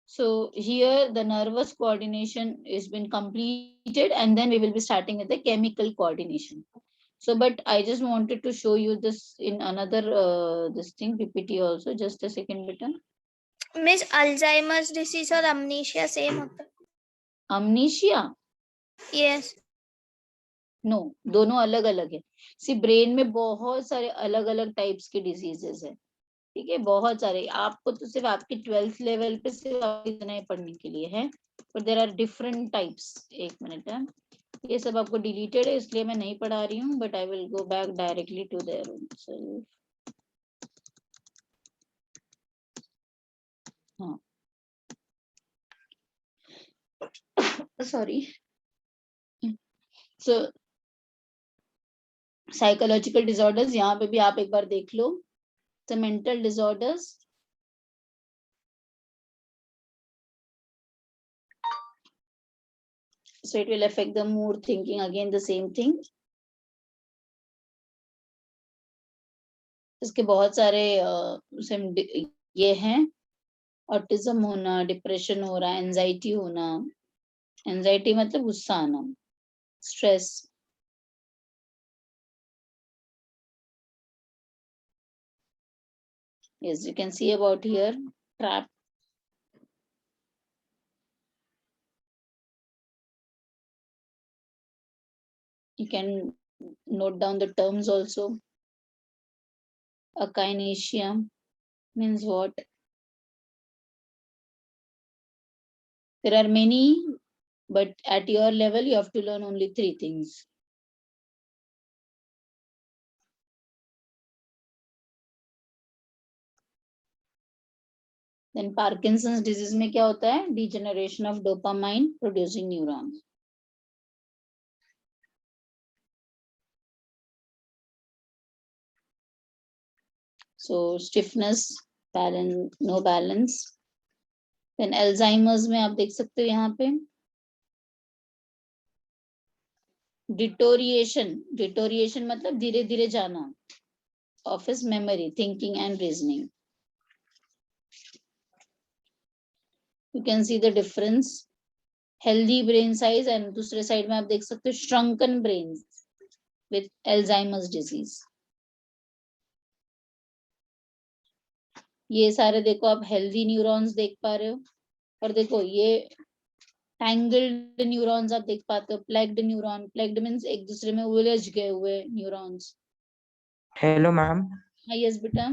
So here the nervous coordination has been completed, and then we will be starting with the chemical coordination. So, but I just wanted to show you this in another this thing PPT also. Just a second, beta. Miss Alzheimer's disease और अमनीशिया same होता है? Amnesia? Yes. No, दोनों अलग अलग है। सी brain में बहुत सारे अलग अलग टाइप्स के डिजीजेस है, ठीक है, बहुत सारे। आपको तो सिर्फ आपके 12th लेवल पे सिर्फ इतना ही पढ़ने के लिए है, पर देयर आर डिफरेंट टाइप्स। एक मिनट है, ये सब आपको डिलीटेड है इसलिए मैं नहीं पढ़ा रही हूँ, but I will go back directly to their own self. हाँ, सॉरी। सो साइकोलॉजिकल डिसऑर्डर्स, यहाँ पे भी आप एक बार देख लो। So mental disorders, so it will affect the mood, thinking, again the same thing. इसके बहुत सारे ये हैं, ऑटिज्म होना, डिप्रेशन हो रहा, एंजाइटी होना, एंजाइटी मतलब गुस्सा आना, stress, yes, you can see about here, trap, you can note down the terms also. Akinesia means what? There are many, but at your level you have to learn only 3 things. Then Parkinson's disease में क्या होता है? Degeneration of dopamine producing neurons. So stiffness, balance, no balance. Then Alzheimer's में आप देख सकते हो यहाँ पे deterioration मतलब धीरे धीरे जाना of his memory, thinking and reasoning. You can see the difference. Healthy brain size and दूसरे साइड में आप देख सकते हो shrunken brains with Alzheimer's disease. ये सारे देखो आप हेल्दी न्यूरॉन्स देख पा रहे हो, और देखो ये टैंगल्ड न्यूरॉन्स आप देख पाते हो, प्लेग्ड न्यूरॉन, प्लेग्ड मींस एक दूसरे में उलझ गए हुए न्यूरॉन्स। Hello ma'am. हाँ यस बेटा।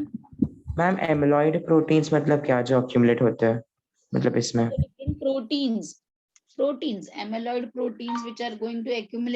मैम एमिलॉइड प्रोटीन्स मतलब क्या जो अक्यूमुलेट होते हैं, मतलब इसमें proteins, amyloid proteins which are going to accumulate